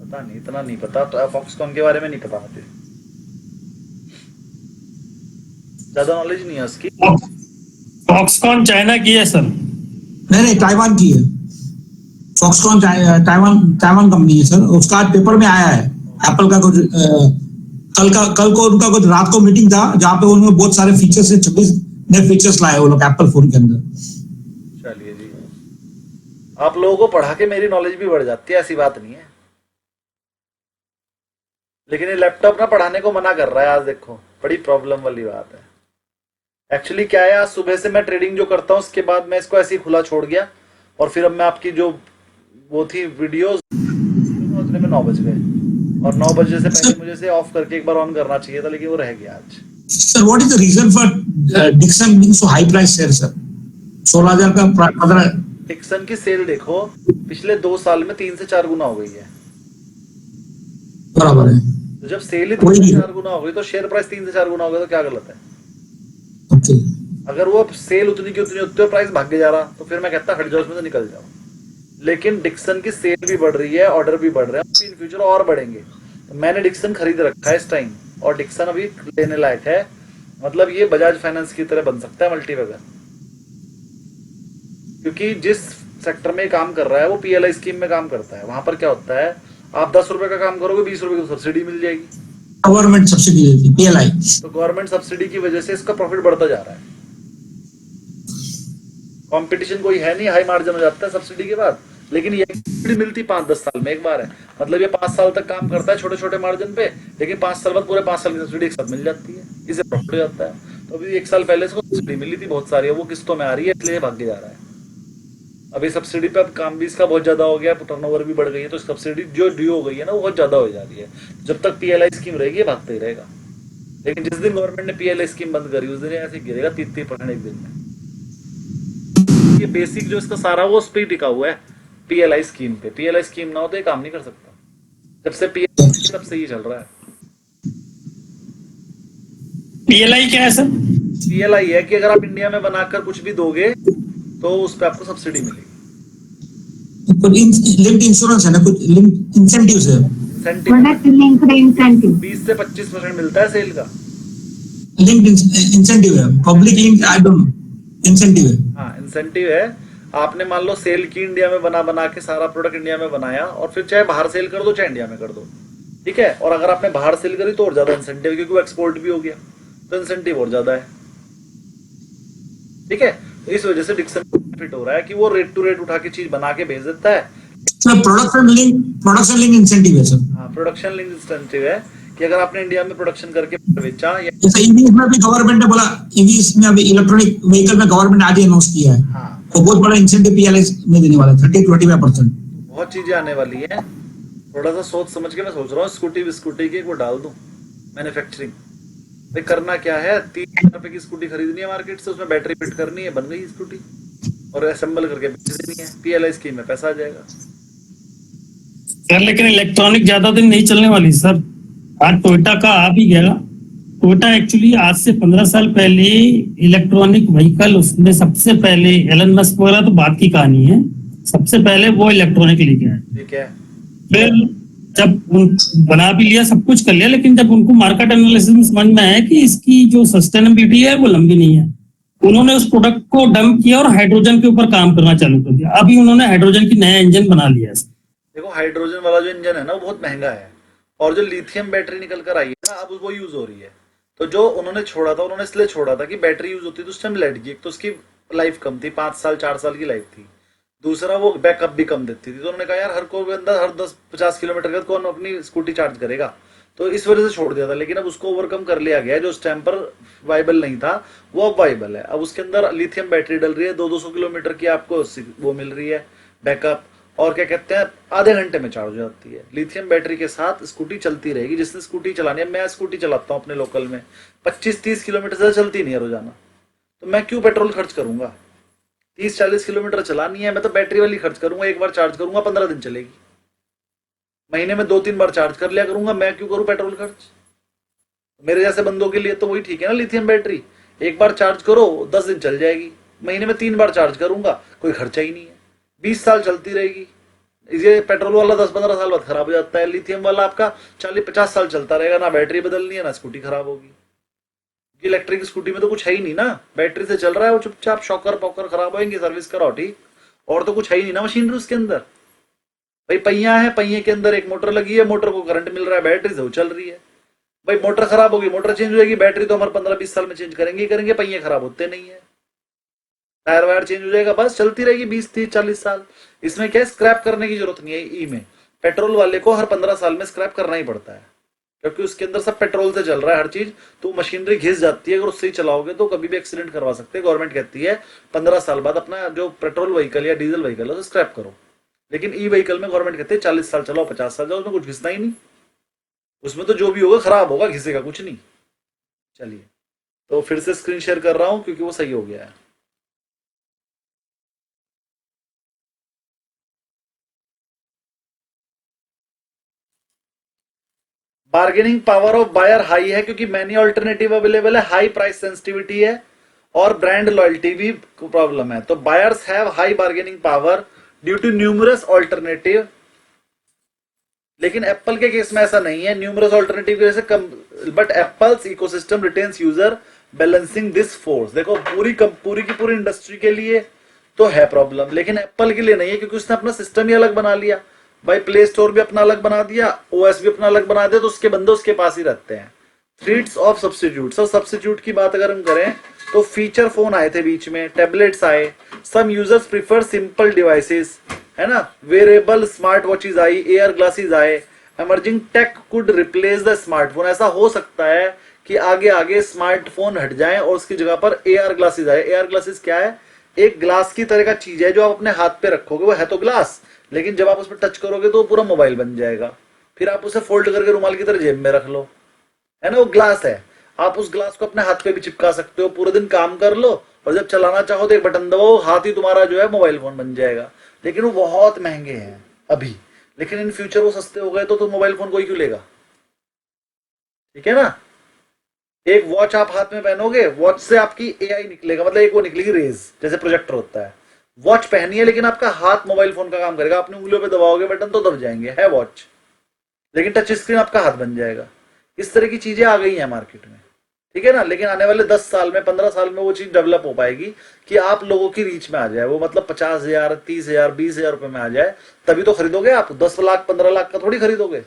पता नहीं, इतना नहीं पता, तो फॉक्सकॉन के बारे में नहीं पता मुझे, ज्यादा नॉलेज नहीं है उसकी। फॉक्सकॉन चाइना की है सर? नहीं ताइवान की है। फॉक्सकॉन ताइवान कंपनी है सर। उसका आज पेपर में आया है। एप्पल का कुछ कल को उनका कुछ रात को मीटिंग था जहाँ पे उन्होंने बहुत सारे फीचर्स से 26 नए फीचर्स लाए वो लोग एप्पल फोन के अंदर। चलिए जी, आप लोगों को पढ़ा के मेरी नॉलेज भी बढ़ जाती है, ऐसी बात नहीं है। लेकिन ये लैपटॉप ना पढ़ाने को मना कर रहा है आज, देखो बड़ी प्रॉब्लम वाली बात है। एक्चुअली क्या है, आज सुबह से मैं ट्रेडिंग जो करता हूँ उसके बाद मैं इसको ऐसे ही खुला छोड़ गया, और फिर अब मैं आपकी जो वो थी वीडियोस उतने में 9 बज गए, और 9 बजे से पहले मुझे से ऑफ करके एक बार ऑन करना चाहिए था, लेकिन वो रह गया आज। Sir what is the reason for Dixon being so high price share sir? 16,000 का 15 डिक्सन की सेल देखो, पिछले 2 साल में 3 से 4 गुना हो गई है। बराबर है। तो जब सेल ही 3 से 4 गुना हो गई तो शेयर प्राइस 3 से 4 गुना हो गया, तो क्या गलत है? ओके। अगर वो सेल उतनी की उतनी होती है, प्राइस भाग के जा रहा, तो फिर मैं कहता हट जाओ, उसमें से निकल जाओ। लेकिन डिक्सन की सेल भी बढ़ रही है, ऑर्डर भी बढ़ रहे हैं, इन फ्यूचर और बढ़ेंगे। तो मैंने डिक्सन खरीद रखा है इस टाइम, और डिक्सन अभी लेने लायक है। मतलब ये बजाज फाइनेंस की तरह बन सकता है मल्टीबैगर, क्योंकि जिस सेक्टर में काम कर रहा है वो पीएलआई स्कीम में काम करता है। वहां पर क्या होता है, आप 10 रुपए का काम करोगे, 20 रुपए की सब्सिडी मिल जाएगी, गवर्नमेंट सब्सिडी देती है पीएलआई। तो गवर्नमेंट सब्सिडी की वजह से इसका प्रॉफिट बढ़ता जा रहा है। कंपटीशन कोई है नहीं, हाई मार्जिन हो जाता है सब्सिडी के बाद। लेकिन ये सब्सिडी मिलती 5-10 साल में एक बार है, मतलब ये 5 साल तक काम करता है छोटे छोटे मार्जिन पे, लेकिन 5 साल बाद पूरे 5 साल की सब्सिडी एक साथ मिल जाती है, इसे प्रॉफिट हो जाता है। तो अभी 1 साल पहले इसको सब्सिडी मिली थी बहुत सारी, वो किस्तों में आ रही है, इसलिए भाग के जा रहा है। अभी सब्सिडी पे अब काम भी इसका बहुत ज्यादा हो गया, टर्नओवर भी बढ़ गई है, तो सब्सिडी जो ड्यू हो गई है ना, वो बहुत ज्यादा हो जा रही है। जब तक पीएलआई स्कीम रहेगी, भागता ही रहेगा। लेकिन जिस दिन गवर्नमेंट ने पीएलआई स्कीम बंद करी, उस दिन ऐसे गिरेगा 30% एक दिन में। ये बेसिक जो इसका सारा वो उस पे टिका हुआ है, पीएलआई स्कीम पे। पीएलआई स्कीम ना हो तो ये काम नहीं कर सकता। जब से पीएलआई तब से ये चल रहा है। पीएलआई क्या है सर? पीएलआई है कि अगर आप इंडिया में बनाकर कुछ भी दोगे तो उस पर आपको सब्सिडी मिलेगी। लिंक्ड इंश्योरेंस है ना, कुछ लिंक्ड इंसेंटिव्स है। प्रोडक्ट लिंक्ड इंसेंटिव 20 से 25% मिलता है सेल का। लिंक्ड इंसेंटिव है, public link I don't know, incentive है। हाँ, इंसेंटिव है। आपने मान लो सेल की इंडिया में बना के सारा प्रोडक्ट इंडिया में बनाया, और फिर चाहे बाहर सेल कर दो चाहे इंडिया में कर दो, ठीक है। और अगर आपने बाहर सेल करी तो और ज्यादा इंसेंटिव, क्योंकि वो एक्सपोर्ट भी हो गया, तो इंसेंटिव और ज्यादा है, ठीक है। तो इस वजह से डिक्सन फिट हो रहा है कि वो रेट टू रेट उठा के चीज बना के भेज देता है। प्रोडक्शन लिंक इंसेंटिव है सर। हाँ, प्रोडक्शन लिंक इंसेंटिव है कि अगर आपने इंडिया में प्रोडक्शन करके बेचा, या जैसे ईवीएस में भी गवर्नमेंट ने बोला, ईवीएस में अभी इलेक्ट्रॉनिक व्हीकल में गवर्नमेंट आज अनाउंस किया है, हाँ, तो बहुत बड़ा इंसेंटिव पीएलआई में देने वाला है, 30-25%। बहुत चीजें आने वाली है। थोड़ा सा सोच समझ के मैं सोच रहा हूँ स्कूटी की वो डाल दूं मैन्युफैक्चरिंग। भाई करना क्या है, 3,000 रुपए की स्कूटी खरीदनी है मार्केट से, उसमें बैटरी फिट करनी है, बन गई स्कूटी, और असेंबल करके बेच देनी है, पीएलआई स्कीम में पैसा आ जाएगा। सर लेकिन इलेक्ट्रॉनिक ज्यादा दिन नहीं चलने वाली सर। आज टोयोटा का आ भी गया। टोयोटा एक्चुअली आज से 15 साल पहले इलेक्ट्रॉनिक व्हीकल, उसमें सबसे पहले एलन मस्क वगैरह तो बात की कहानी है, सबसे पहले वो इलेक्ट्रॉनिक लेके आए। ठीक है। फिर जब बना भी लिया, सब कुछ कर लिया, लेकिन जब उनको मार्केट एनालिसिस में समझ में आया कि इसकी जो सस्टेनेबिलिटी है वो लंबी नहीं है, उन्होंने उस प्रोडक्ट को डंप किया और हाइड्रोजन के ऊपर काम करना चालू कर दिया। अभी उन्होंने हाइड्रोजन की नया इंजन बना लिया है। देखो, हाइड्रोजन वाला जो इंजन है ना, वो बहुत महंगा है, और जो लिथियम बैटरी निकल कर आई है ना, अब वो यूज हो रही है। तो जो उन्होंने छोड़ा था, उन्होंने इसलिए छोड़ा था कि बैटरी यूज होती तो उस टाइम लेड की, एक तो उसकी लाइफ कम थी, 5 साल 4 साल की लाइफ थी, दूसरा वो बैकअप भी कम देती थी। तो उन्होंने कहा यार हर कोई बंदा हर 10-50 किलोमीटर का कौन अपनी स्कूटी चार्ज करेगा, तो इस वजह से छोड़ दिया था। लेकिन अब उसको ओवरकम कर लिया गया, जो उस टाइम पर वाइबल नहीं था वो अब वाइबल है। अब उसके अंदर लिथियम बैटरी डल रही है, 200 किलोमीटर की आपको वो मिल रही है बैकअप, और क्या कहते हैं आधे घंटे में चार्ज हो जाती है। लिथियम बैटरी के साथ स्कूटी चलती रहेगी। जिसने स्कूटी चलानी है, मैं स्कूटी चलाता हूँ अपने लोकल में, 25-30 किलोमीटर से चलती नहीं है रोजाना, तो मैं क्यों पेट्रोल खर्च करूंगा? 30-40 किलोमीटर चलानी है, मैं तो बैटरी वाली खर्च करूंगा। एक बार चार्ज करूंगा 15 दिन चलेगी, महीने में 2-3 बार चार्ज कर लिया करूंगा, मैं क्यों करूं पेट्रोल खर्च? मेरे जैसे बंदों के लिए तो वही ठीक है ना, लिथियम बैटरी एक बार चार्ज करो 10 दिन चल जाएगी, महीने में 3 बार चार्ज करूंगा, कोई खर्चा ही नहीं है, 20 साल चलती रहेगी। ये पेट्रोल वाला 10-15 साल बाद खराब हो जाता है, लिथियम वाला आपका 40-50 साल चलता रहेगा, ना बैटरी बदलनी है ना स्कूटी खराब होगी। इलेक्ट्रिक स्कूटी में तो कुछ है ही नहीं ना, बैटरी से चल रहा है वो चुपचाप, शॉकर पॉकर खराब होंगे, सर्विस कराओ ठीक, और तो कुछ है ही नहीं ना मशीनरी उसके अंदर। भाई पहिया है, पहिए के अंदर एक मोटर लगी है, मोटर को करंट मिल रहा है, बैटरी से वो चल रही है। भाई मोटर खराब होगी, मोटर चेंज हो जाएगी, बैटरी तो हमारे 15-20 साल में चेंज करेंगे ही करेंगे, पहिए खराब होते नहीं है, टायर वायर चेंज हो जाएगा, बस चलती रहेगी 20-30-40 साल। इसमें क्या स्क्रैप करने की जरूरत नहीं है। ई में पेट्रोल वाले को हर 15 साल में स्क्रैप करना ही पड़ता है, क्योंकि उसके अंदर सब पेट्रोल से चल रहा है हर चीज, तो मशीनरी घिस जाती है। अगर उससे ही चलाओगे तो कभी भी एक्सीडेंट करवा सकते हैं। गवर्नमेंट कहती है 15 साल बाद अपना जो पेट्रोल व्हीकल या डीजल व्हीकल है उसे स्क्रैप करो, लेकिन ई व्हीकल में गवर्नमेंट कहती है 40 साल चलाओ, 50 साल जाओ, उसमें कुछ घिसना ही नहीं। उसमें तो जो भी होगा खराब होगा, घिसेगा कुछ नहीं। चलिए, तो फिर से स्क्रीन शेयर कर रहा हूं क्योंकि वो सही हो गया है। Bargaining power of buyer high है क्योंकि मैनी ऑल्टरनेटिव अवेलेबल है, हाई प्राइस सेंसिटिविटी है और ब्रांड लॉयल्टी भी प्रॉब्लम है। तो buyers have high bargaining power due to numerous alternative. लेकिन एप्पल के केस में ऐसा नहीं है, न्यूमरस ऑल्टरनेटिव की वजह से कम, but Apple's ecosystem retains user balancing this force. देखो पूरी की पूरी इंडस्ट्री के लिए तो है प्रॉब्लम, लेकिन एप्पल के लिए नहीं है क्योंकि उसने अपना सिस्टम ही अलग बना लिया भाई। प्ले स्टोर भी अपना अलग बना दिया, ओएस भी अपना अलग बना दिया, तो उसके बंदे उसके पास ही रहते हैं। Threads of substitute. Sir substitute की बात अगर हम करें तो फीचर फोन आए थे बीच में, टैबलेट्स आए, some users prefer simple devices, है ना, वेरेबल स्मार्ट वॉचेज आई, एयर ग्लासेस आए, emerging tech could replace the smartphone. ऐसा हो सकता है कि आगे आगे स्मार्टफोन हट जाएं और उसकी जगह पर एयर ग्लासेस आए। एयर ग्लासेस क्या है? एक ग्लास की तरह का चीज है जो आप अपने हाथ पे रखोगे, वो है तो ग्लास, लेकिन जब आप उस पर टच करोगे तो पूरा मोबाइल बन जाएगा। फिर आप उसे फोल्ड करके रुमाल की तरह जेब में रख लो, है ना, वो ग्लास है। आप उस ग्लास को अपने हाथ पे भी चिपका सकते हो, पूरे दिन काम कर लो और जब चलाना चाहो तो एक बटन दबाओ, हाथ ही तुम्हारा जो है मोबाइल फोन बन जाएगा। लेकिन वो बहुत महंगे हैं अभी, लेकिन इन फ्यूचर वो सस्ते हो गए तो मोबाइल फोन कोई क्यों लेगा? ठीक है ना। एक वॉच आप हाथ में पहनोगे, वॉच से आपकी एआई निकलेगा, मतलब एक वो निकलेगी रेज, जैसे प्रोजेक्टर होता है। वॉच पहनी है लेकिन आपका हाथ मोबाइल फोन का काम करेगा। अपनी उंगलियों पे दबाओगे बटन तो दब जाएंगे, है वॉच, लेकिन टच स्क्रीन आपका हाथ बन जाएगा। इस तरह की चीजें आ गई हैं मार्केट में, ठीक है ना। लेकिन आने वाले 10 साल में, 15 साल में वो चीज डेवलप हो पाएगी कि आप लोगों की रीच में आ जाए वो, मतलब 50,000, 30,000, 20,000 रुपए में आ जाए, तभी तो खरीदोगे आप। 10 लाख 15 लाख का थोड़ी खरीदोगे।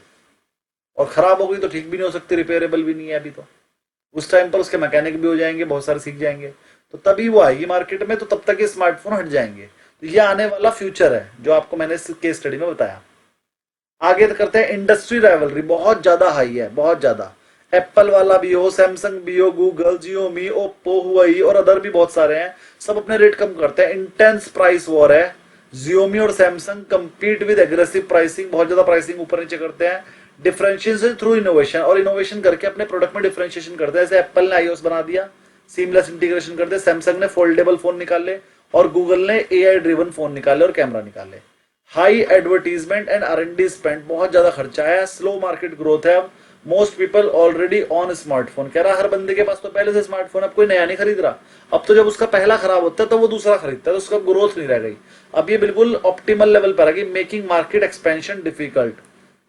और खराब हो गई तो ठीक भी नहीं हो सकती, रिपेयरेबल भी नहीं है अभी तो। उस टाइम पर उसके मैकेनिक भी हो जाएंगे, बहुत सारे सीख जाएंगे, तो तभी वो आएगी मार्केट में। तो तब तक ये स्मार्टफोन हट जाएंगे। तो ये आने वाला फ्यूचर है जो आपको मैंने इस केस स्टडी में बताया। आगे तो करते हैं इंडस्ट्री राइवलरी, बहुत ज्यादा हाई है, बहुत ज्यादा। एप्पल वाला भी हो, सैमसंग भी हो, गूगल, जियोमी, ओप्पो, हुआई और अदर भी बहुत सारे हैं, सब अपने रेट कम करते हैं। इंटेंस प्राइस वॉर है। जियोमी और Samsung compete with aggressive pricing, बहुत ज्यादा प्राइसिंग ऊपर नीचे करते हैं। डिफरेंशिएशन थ्रू इनोवेशन, और इनोवेशन करके अपने प्रोडक्ट में डिफरेंशिएशन करते हैं। जैसे एप्पल ने आईओएस बना दिया, सीमलेस इंटीग्रेशन कर दिया, सैमसंग ने फोल्डेबल फोन निकाले और गूगल ने एआई ड्रिवन फोन निकाले और कैमरा निकाले। High advertisement and R&D spend, बहुत ज्यादा खर्चा है। स्लो मार्केट ग्रोथ है। Most people already on smartphone, कह रहा हर बंदे के पास तो पहले से स्मार्टफोन, अब कोई नया नहीं खरीद रहा। अब तो जब उसका पहला खराब होता है तो वो दूसरा खरीदता है, तो उसका ग्रोथ नहीं रह गई। अब ये बिल्कुल ऑप्टिमल लेवल पर आ गई, making market expansion difficult.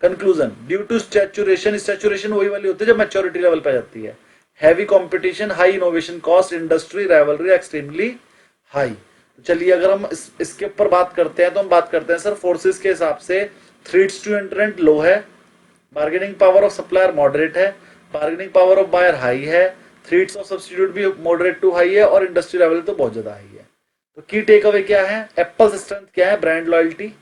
Conclusion, due to saturation, saturation वही वाली होती है जब मैच्योरिटी लेवल पे जाती है। Heavy competition, high innovation cost, industry rivalry extremely high. चलिए अगर हम इसके ऊपर बात करते हैं तो हम बात करते हैं सर फोर्सेस के हिसाब से। थ्रेड्स टू एंट्रेंट लो है, bargaining power of supplier moderate है, bargaining power of buyer high है, थ्रेड्स ऑफ सब्स्टिट्यूट भी मॉडरेट टू हाई है और इंडस्ट्री लेवल तो बहुत ज्यादा हाई है। तो की टेक अवे क्या है? एप्पल स्ट्रेंथ क्या है? Brand loyalty,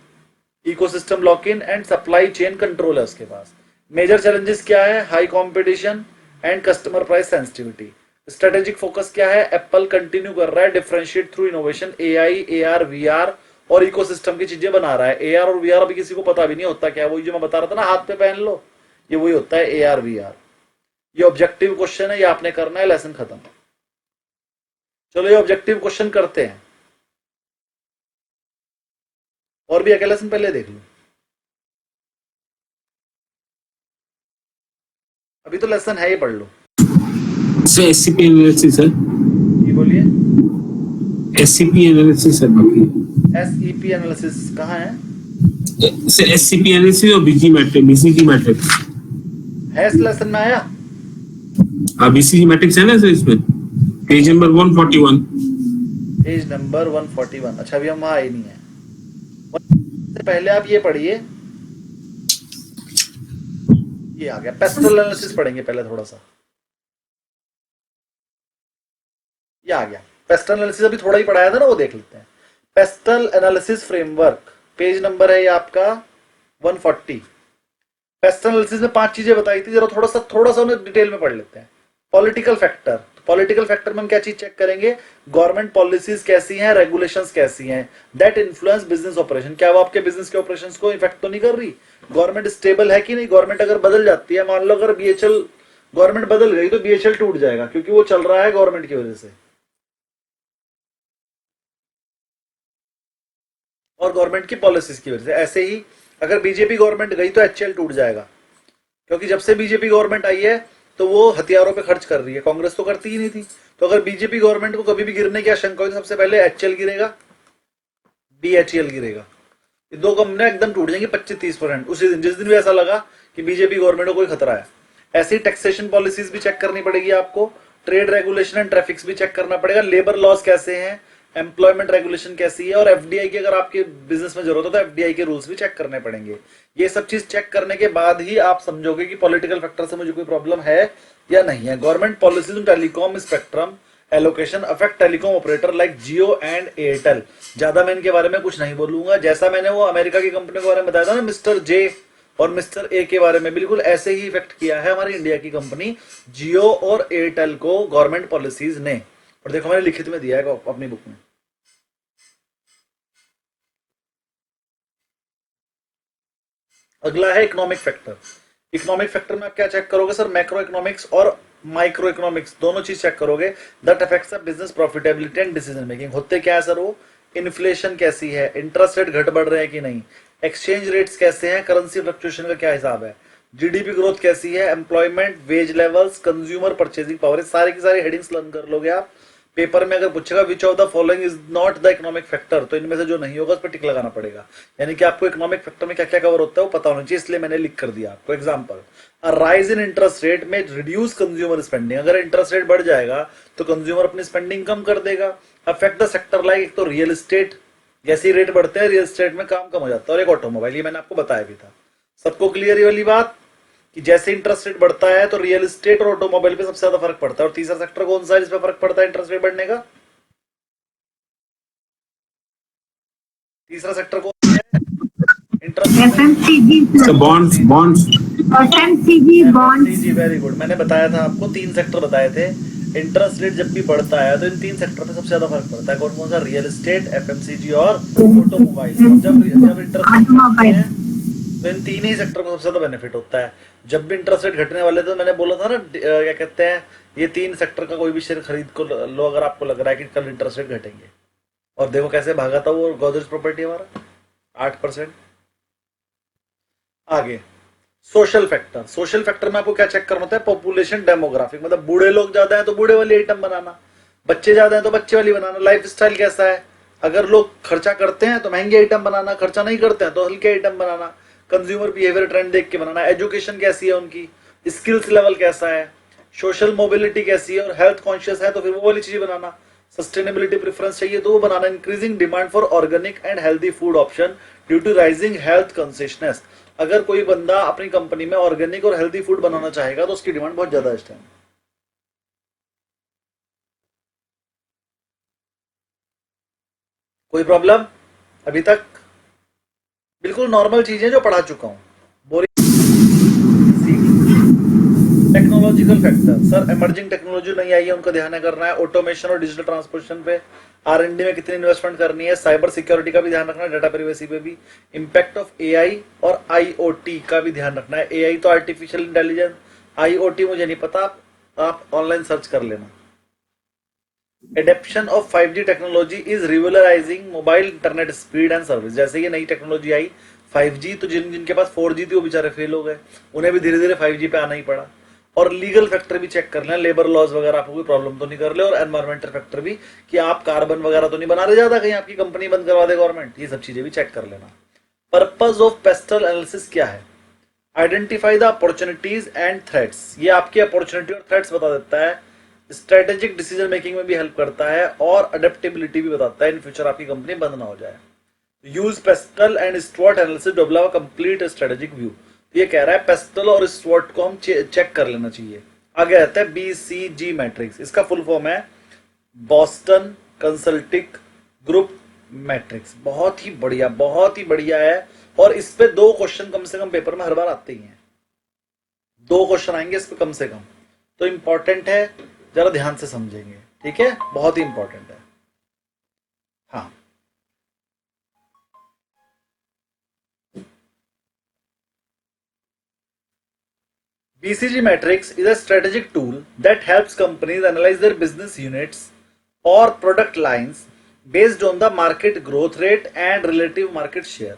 ecosystem lock in and supply chain control है उसके पास। मेजर चैलेंजेस क्या है? High competition and customer price sensitivity. Strategic focus क्या है? एप्पल कंटिन्यू कर रहा है differentiate through innovation, AI, AR, VR और इकोसिस्टम की चीजें बना रहा है। एआर और वीआर अभी किसी को पता भी नहीं होता क्या है, वही जो मैं बता रहा था ना, हाथ पे पहन लो, ये वही होता है एआर वीआर। ये ऑब्जेक्टिव क्वेश्चन है, ये आपने करना है, लेसन खत्म। चलो ये ऑब्जेक्टिव क्वेश्चन करते हैं, और भी एक लेसन पहले देख लो। अभी तो लेसन है, ये पढ़ लो। एससीपी एनालिसिस सर, ये बोलिए। एससीपी एनालिसिस सर, बाकी एसईपी एनालिसिस कहाँ है? सर एससीपी एनालिसिस और बीजी मैट्रिक्स, बीसीजी मैट्रिक्स है इस लेसन में आया? हाँ बीसीजी मैट्रिक्स है ना सर इसमें, पेज नंबर 141। Page number 141। अच्छा अभी हम वहां आए नहीं है। से पहले आप ये पढ़िए, ये आ गया पेस्टल एनालिसिस पढ़ेंगे पहले थोड़ा सा। ये आ गया पेस्टल एनालिसिस, अभी थोड़ा ही पढ़ाया था ना, वो देख लेते हैं। Pastel analysis framework, page number है ये आपका 140। पेस्ट एनालिसिस में 5 चीजें बताई थी, जरा थोड़ा सा उन्हें डिटेल में पढ़ लेते हैं। पॉलिटिकल फैक्टर, तो पॉलिटिकल फैक्टर में हम क्या चीज चेक करेंगे, गवर्नमेंट पॉलिसीज कैसी हैं, रेगुलेशंस कैसी हैं, दैट इन्फ्लुएंस बिजनेस ऑपरेशन, क्या वो आपके बिजनेस के ऑपरेशंस को इफेक्ट तो नहीं कर रही, गवर्नमेंट स्टेबल है कि नहीं, गवर्नमेंट अगर बदल जाती है, मान लो अगर बीएचएल गवर्नमेंट बदल गई तो बीएचएल टूट जाएगा क्योंकि वो चल रहा है गवर्नमेंट की वजह से, और गवर्नमेंट की पॉलिसीज की वजह से। ऐसे ही अगर बीजेपी गवर्नमेंट गई तो एचएल टूट जाएगा, क्योंकि जब से बीजेपी गवर्नमेंट आई है तो वो हथियारों पे खर्च कर रही है, कांग्रेस तो करती ही नहीं थी। तो अगर बीजेपी गवर्नमेंट को कभी भी गिरने की आशंका हो तो सबसे पहले एचएल गिरेगा, बीएचईएल गिरेगा, ये दो कंपनियां एकदम टूट जाएंगी 25-30% उसी दिन, जिस दिन भी ऐसा लगा कि बीजेपी गवर्नमेंट को कोई खतरा है। ऐसे ही टैक्सेशन पॉलिसीज भी चेक करनी पड़ेगी आपको, ट्रेड रेगुलेशन एंड ट्रैफिक्स भी चेक करना पड़ेगा, लेबर लॉज कैसे हैं, एम्प्लॉयमेंट रेगुलेशन कैसी है, और एफडीआई की अगर आपके बिजनेस में जरूरत हो तो एफडीआई के रूल्स भी चेक करने पड़ेंगे। ये सब चीज चेक करने के बाद ही आप समझोगे कि पॉलिटिकल फैक्टर से मुझे कोई प्रॉब्लम है या नहीं है। Government policies on telecom spectrum allocation affect telecom operator like Jio and Airtel. ज्यादा मैं इनके बारे में कुछ नहीं बोलूंगा, जैसा मैंने वो अमेरिका की कंपनी के बारे में बताया था ना, मिस्टर जे और मिस्टर ए के बारे में, बिल्कुल ऐसे ही इफेक्ट किया है हमारी इंडिया की कंपनी जियो और एयरटेल को गवर्नमेंट पॉलिसीज ने। और देखो मैंने लिखित में दिया है अपनी बुक में। अगला है इकोनॉमिक फैक्टर। इकोनॉमिक फैक्टर में आप क्या चेक करोगे सर, मैक्रो इकोनॉमिक्स और माइक्रो इकोनॉमिक्स दोनों चीज चेक करोगे, that affects the business profitability and decision making. होते क्या है सर वो, इन्फ्लेशन कैसी है, इंटरेस्ट रेट घट बढ़ रहे हैं कि नहीं, एक्सचेंज रेट्स कैसे हैं, करेंसी फ्लक्चुएशन का क्या हिसाब है, जीडीपी ग्रोथ कैसी है, employment, wage levels, consumer purchasing power, सारी की सारी हेडिंग्स लर्न कर लोगे आप। पेपर में अगर पूछेगा which of the following is not the economic factor, तो इनमें से जो नहीं होगा उस पर टिक लगाना पड़ेगा, यानी कि आपको इकोनॉमिक फैक्टर में क्या क्या कवर होता है वो पता होना चाहिए, इसलिए मैंने लिख कर दिया आपको। Example, a rise in interest rate में रिड्यूस कंज्यूमर स्पेंडिंग, अगर इंटरेस्ट रेट बढ़ जाएगा तो कंज्यूमर अपनी स्पेंडिंग कम कर देगा। अफेक्ट द सेक्टर लाइक, एक तो रियल एस्टेट, जैसे ही रेट बढ़ते हैं रियल एस्टेट में काम कम हो जाता है, और एक ऑटोमोबाइल, ये मैंने आपको बताया भी था। सबको क्लियर ये वाली बात कि जैसे इंटरेस्ट रेट बढ़ता है तो रियल एस्टेट और ऑटोमोबाइल पे सबसे ज्यादा फर्क पड़ता है। और तीसरा सेक्टर कौन सा है जिस पे फर्क पड़ता है इंटरेस्ट रेट बढ़ने का, तीसरा सेक्टर कौन है interest, FMCG bonds bonds FMCG bonds. जी वेरी गुड, मैंने बताया था आपको 3 सेक्टर बताए थे। इंटरेस्ट रेट जब भी बढ़ता है तो इन 3 सेक्टर पे सबसे ज्यादा फर्क पड़ता है, कौन कौन सा, रियल एस्टेट, एफएमसीजी और ऑटोमोबाइल। जब इंटरेस्ट रेट तो इन 3 ही सेक्टर को सबसे ज्यादा बेनिफिट होता है। जब भी इंटरेस्ट रेट घटने वाले तो मैंने बोला था ना, क्या कहते हैं, ये 3 सेक्टर का कोई भी शेयर खरीद को लो अगर आपको लग रहा है कि कल इंटरेस्ट रेट घटेंगे। और देखो कैसे भागा था वो गोदरेज प्रॉपर्टी हमारा 8%। आगे सोशल फैक्टर, सोशल फैक्टर में आपको क्या चेक करना होता है, पॉपुलेशन डेमोग्राफिक, मतलब बूढ़े लोग ज्यादा है तो बूढ़े वाली आइटम बनाना, बच्चे ज्यादा है तो बच्चे वाली बनाना, लाइफ स्टाइल कैसा है, अगर लोग खर्चा करते हैं तो महंगी आइटम बनाना, खर्चा नहीं करते हैं तो हल्के आइटम बनाना, कंज्यूमर बिहेवियर ट्रेंड देख के बनाना, एजुकेशन कैसी है उनकी, स्किल्स लेवल कैसा है, सोशल मोबिलिटी कैसी है, और हेल्थ कॉन्शियस है तो फिर वो वाली चीजें बनाना, सस्टेनेबिलिटी प्रेफरेंस चाहिए तो वो बनाना, increasing demand for organic and healthy food option due to rising health consciousness. अगर कोई बंदा अपनी कंपनी में ऑर्गेनिक और हेल्दी फूड बनाना चाहेगा तो उसकी डिमांड बहुत ज्यादा है इस टाइम। कोई प्रॉब्लम अभी तक? बिल्कुल नॉर्मल चीजें जो पढ़ा चुका हूं। Technological factor, sir emerging technology नहीं आई है उनका ध्यान करना है, ऑटोमेशन और डिजिटल ट्रांसपोर्टेशन पे R&D में कितनी इन्वेस्टमेंट करनी है, साइबर सिक्योरिटी का भी ध्यान रखना है, डाटा प्राइवेसी पे भी, इंपैक्ट ऑफ AI और IoT का भी ध्यान रखना है। AI तो आर्टिफिशियल इंटेलिजेंस, IoT मुझे नहीं पता, आप ऑनलाइन सर्च कर लेना। Adoption of 5G technology is revolutionising mobile internet speed and service. जैसे ये नई टेक्नोलॉजी आई 5G, तो जिनके पास 4G थी वो बेचारे फेल हो गए, उन्हें भी धीरे धीरे 5G पे आना ही पड़ा। और लीगल फैक्टर भी चेक कर लेना, लेबर लॉज वगैरह आपको कोई प्रॉब्लम तो नहीं कर ले, और एनवायरमेंटल फैक्टर भी कि आप कार्बन वगैरह तो नहीं बना रहे ज्यादा, कहीं आपकी कंपनी बंद करवा दे गवर्नमेंट, ये सब चीजें भी चेक कर लेना। पर्पस ऑफ पेस्टल एनालिसिस क्या है, identify the opportunities and threats, ये आपकी अपॉर्चुनिटी और थ्रेट्स बता देता है, स्ट्रेटेजिक डिसीजन मेकिंग में भी हेल्प करता है, और अडेप्टेबिलिटी भी बताता है इन फ्यूचर आपकी कंपनी बंद ना हो जाए। Use PESTEL and Stuart analysis to develop a complete strategic view. ये कह रहा है पेस्टल और स्टुअर्ट को हम चेक कर लेना चाहिए। आगे आता है BCG मैट्रिक्स, इसका फुल फॉर्म है बॉस्टन कंसल्टिंग ग्रुप मैट्रिक्स। बहुत ही बढ़िया है, और इस पे 2 क्वेश्चन कम से कम पेपर में हर बार आते ही हैं। 2 क्वेश्चन आएंगे इस पे कम से कम, तो इंपॉर्टेंट है, जरा ध्यान से समझेंगे, ठीक है, बहुत ही इंपॉर्टेंट है। हाँ, BCG matrix is a strategic tool that helps companies analyze their business units or product lines based on the market growth rate and relative market share।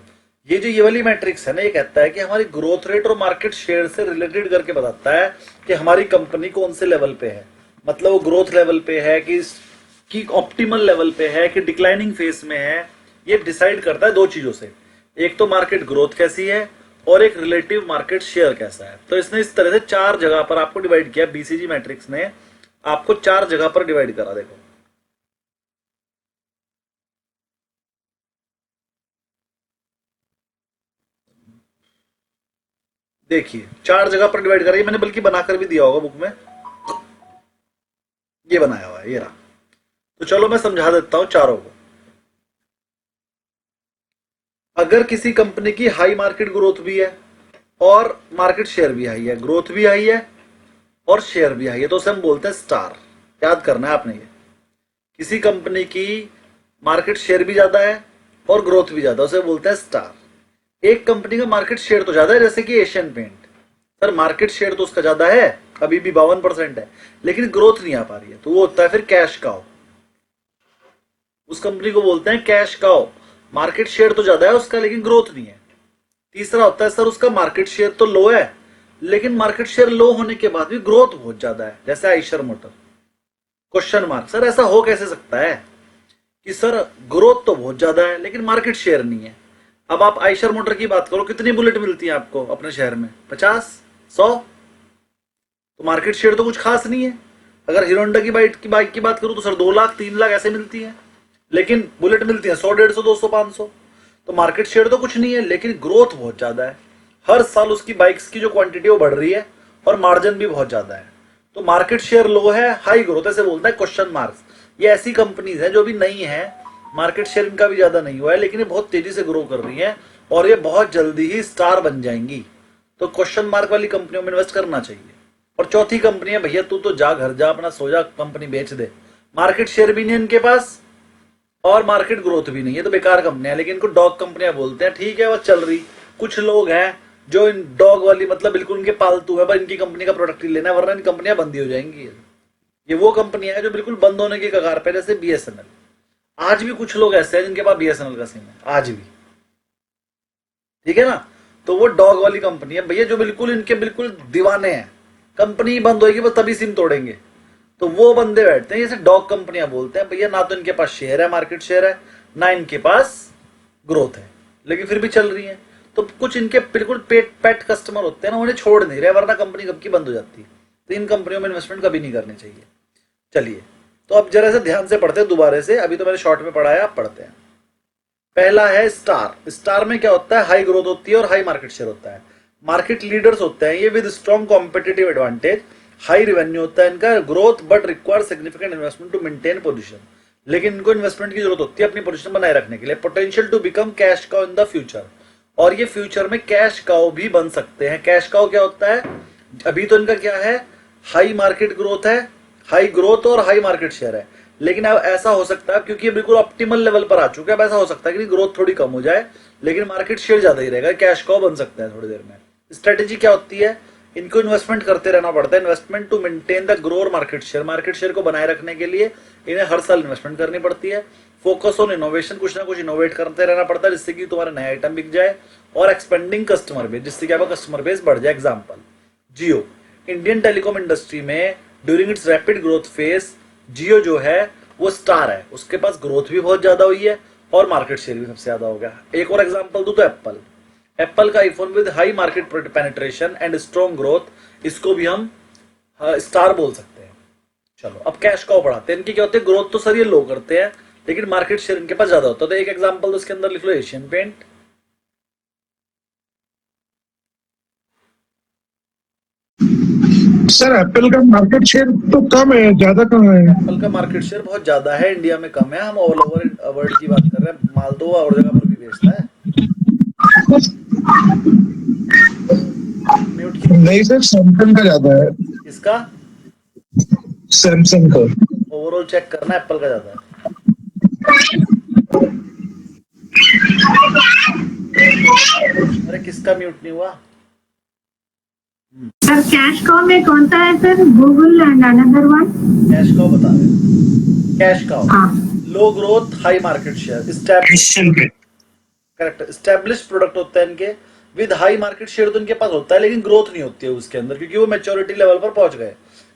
ये वाली मैट्रिक्स है ना, ये कहता है कि हमारी ग्रोथ रेट और मार्केट शेयर से रिलेटेड करके बताता है कि हमारी कंपनी कौन से लेवल पे है, मतलब वो ग्रोथ लेवल पे है कि ऑप्टिमल लेवल पे है कि डिक्लाइनिंग फेज में है। ये डिसाइड करता है 2 चीजों से, एक तो मार्केट ग्रोथ कैसी है और एक रिलेटिव मार्केट शेयर कैसा है। तो इसने इस तरह से 4 जगह पर आपको डिवाइड किया, बीसीजी मैट्रिक्स ने आपको 4 जगह पर डिवाइड करा। देखो देखिए 4 जगह पर डिवाइड करा, मैंने बल्कि बनाकर भी दिया होगा बुक में, ये बनाया हुआ है, ये रहा। तो चलो मैं समझा देता हूं चारों को। अगर किसी कंपनी की हाई मार्केट ग्रोथ भी है और मार्केट शेयर भी हाई है, ग्रोथ भी हाई है और शेयर भी हाई है, तो उसे हम बोलते हैं स्टार। याद करना है आपने, ये किसी कंपनी की मार्केट शेयर भी ज्यादा है और ग्रोथ भी ज्यादा, उसे बोलते हैं स्टार। एक कंपनी का मार्केट शेयर तो ज्यादा है, जैसे कि Asian Paint, sir market share तो उसका ज्यादा है, अभी भी 52% है, लेकिन ग्रोथ नहीं आ पा रही है, तो वो होता है फिर कैश काउ। उस कंपनी को बोलते हैं कैश काउ, मार्केट शेयर तो ज्यादा है उसका लेकिन ग्रोथ नहीं है। तीसरा होता है सर उसका मार्केट शेयर तो लो है, लेकिन मार्केट शेयर लो होने के बाद भी ग्रोथ बहुत ज्यादा है, जैसे Eicher motor. Question mark, sir ऐसा हो कैसे सकता है कि सर ग्रोथ तो बहुत ज्यादा है लेकिन मार्केट शेयर नहीं है। अब आप आइशर मोटर की बात करो, कितनी बुलेट मिलती है आपको अपने शहर में? 50, 100, तो मार्केट शेयर तो कुछ खास नहीं है। अगर हीरो होंडा की बाइक की बात करूं तो सर 2 लाख 3 लाख ऐसे मिलती है, लेकिन बुलेट मिलती है 100, 150, 200, 500, तो मार्केट शेयर तो कुछ नहीं है लेकिन ग्रोथ बहुत ज्यादा है। हर साल उसकी बाइक्स की जो क्वांटिटी वो बढ़ रही है और मार्जिन भी बहुत ज्यादा है। तो मार्केट शेयर लो है, हाई ग्रोथ, ऐसे बोलता है क्वेश्चन मार्क्स। ये ऐसी कंपनीज है जो भी नहीं है, मार्केट शेयर इनका भी ज्यादा नहीं हुआ है, लेकिन ये बहुत तेजी से ग्रो कर रही है और ये बहुत जल्दी ही स्टार बन जाएंगी। तो क्वेश्चन मार्क वाली कंपनियों में इन्वेस्ट करना चाहिए। और चौथी कंपनी है, भैया तू तो जा घर जा, अपना सो जा, कंपनी बेच दे, मार्केट शेयर भी नहीं है इनके पास और मार्केट ग्रोथ भी नहीं है, तो बेकार कंपनियां, लेकिन इनको डॉग कंपनियां बोलते हैं। ठीक है, वो चल रही। कुछ लोग हैं जो इन डॉग वाली, मतलब बिल्कुल इनके पालतू है, पर इनकी कंपनी का प्रोडक्ट ही लेना है, वरना इन कंपनियां बंद ही हो जाएंगी। ये वो कंपनियां हैं जो बिल्कुल बंद होने की कगार पे, जैसे BSNL। आज भी कुछ लोग ऐसे हैं जिनके पास BSNL का सिम है, आज भी, ठीक है ना। तो वो डॉग वाली कंपनी है भैया, जो बिल्कुल इनके बिल्कुल दीवाने हैं, कंपनी बंद होगी वो तभी सिम तोड़ेंगे। तो वो बंदे बैठते हैं, जैसे डॉग कंपनियां बोलते हैं भैया, ना तो इनके पास शेयर है, मार्केट शेयर है, ना इनके पास ग्रोथ है, लेकिन फिर भी चल रही है। तो कुछ इनके बिल्कुल पेट कस्टमर होते हैं ना, उन्हें छोड़ नहीं रहे, वरना कंपनी कब की बंद हो जाती है। तो इन कंपनियों में इन्वेस्टमेंट कभी नहीं करनी चाहिए। चलिए, तो अब जरा से ध्यान से पढ़ते हैं दोबारा से, अभी तो मैंने शॉर्ट में पढ़ाया, आप पढ़ते हैं। पहला है स्टार। स्टार में क्या होता है? हाई ग्रोथ होती है और हाई मार्केट शेयर होता है। मार्केट लीडर्स होते हैं ये with strong competitive advantage. High revenue होता है इनका, growth but require significant investment to maintain position, लेकिन इनको इन्वेस्टमेंट की जरूरत होती है अपनी पोजीशन बनाए रखने के लिए। Potential to become cash cow in the future, और ये फ्यूचर में कैश काउ भी बन सकते हैं। कैश काउ क्या होता है? अभी तो इनका क्या है, हाई मार्केट ग्रोथ है, हाई ग्रोथ और हाई मार्केट शेयर है, लेकिन अब ऐसा हो सकता है क्योंकि ये बिल्कुल ऑप्टिमल लेवल पर आ चुका है, अब ऐसा हो सकता है कि ग्रोथ थोड़ी कम हो जाए लेकिन मार्केट शेयर ज्यादा ही रहेगा, कैश काउ बन सकता है थोड़ी देर में। स्ट्रेटेजी क्या होती है? इनको इन्वेस्टमेंट करते रहना पड़ता है, investment to maintain the grow और मार्केट शेयर। मार्केट शेयर को बनाए रखने के लिए इन्हें हर साल इन्वेस्टमेंट करनी पड़ती है। फोकस ऑन इनोवेशन, कुछ ना कुछ इनोवेट करते रहना पड़ता है जिससे कि तुम्हारा नया आइटम बिक जाए, और एक्सपेंडिंग कस्टमर बेस, जिससे कि आपका कस्टमर बेस बढ़ जाए। Example Jio, Indian telecom industry में during its rapid growth phase Jio जो है वो स्टार है, उसके पास ग्रोथ भी बहुत ज्यादा हुई है और मार्केट शेयर भी सबसे ज्यादा हो गया। एक और एग्जांपल दूं तो एप्पल का iPhone with high market penetration and strong growth, इसको भी हम स्टार बोल सकते हैं। चलो अब कैश काउ पढ़ाते हैं। इनकी क्या होती है? ग्रोथ तो सर ये लो करते हैं लेकिन मार्केट शेयर इनके पास ज्यादा होता है। तो एक एग्जांपल तो इसके अंदर लिख लो, एशियन पेंट। सर एप्पल का मार्केट शेयर तो कम है, ज्यादा कम है। एप्पल का मार्केट शेयर बहुत ज्यादा है, इंडिया में कम है। हम ऑल ओवर वर्ल्ड की बात कर रहे हैं, माल तो और जगह पर भी बेचता है। म्यूट नहीं सर, सैमसंग का ज्यादा है। इसका सैमसंग का। ओवरऑल चेक करना, एप्पल का ज्यादा है। अरे किसका म्यूट नहीं हुआ? सर कैश काउ में कौन सा है sir? Google and another one. Cash cow बता रहे, कैश काउ हाँ low growth high market share, correct, established product होते हैं इनके विद हाई मार्केट शेयर, तो इनके पास होता है लेकिन ग्रोथ नहीं होती है उसके अंदर, क्योंकि वो मैच्योरिटी लेवल पर पहुंच गए।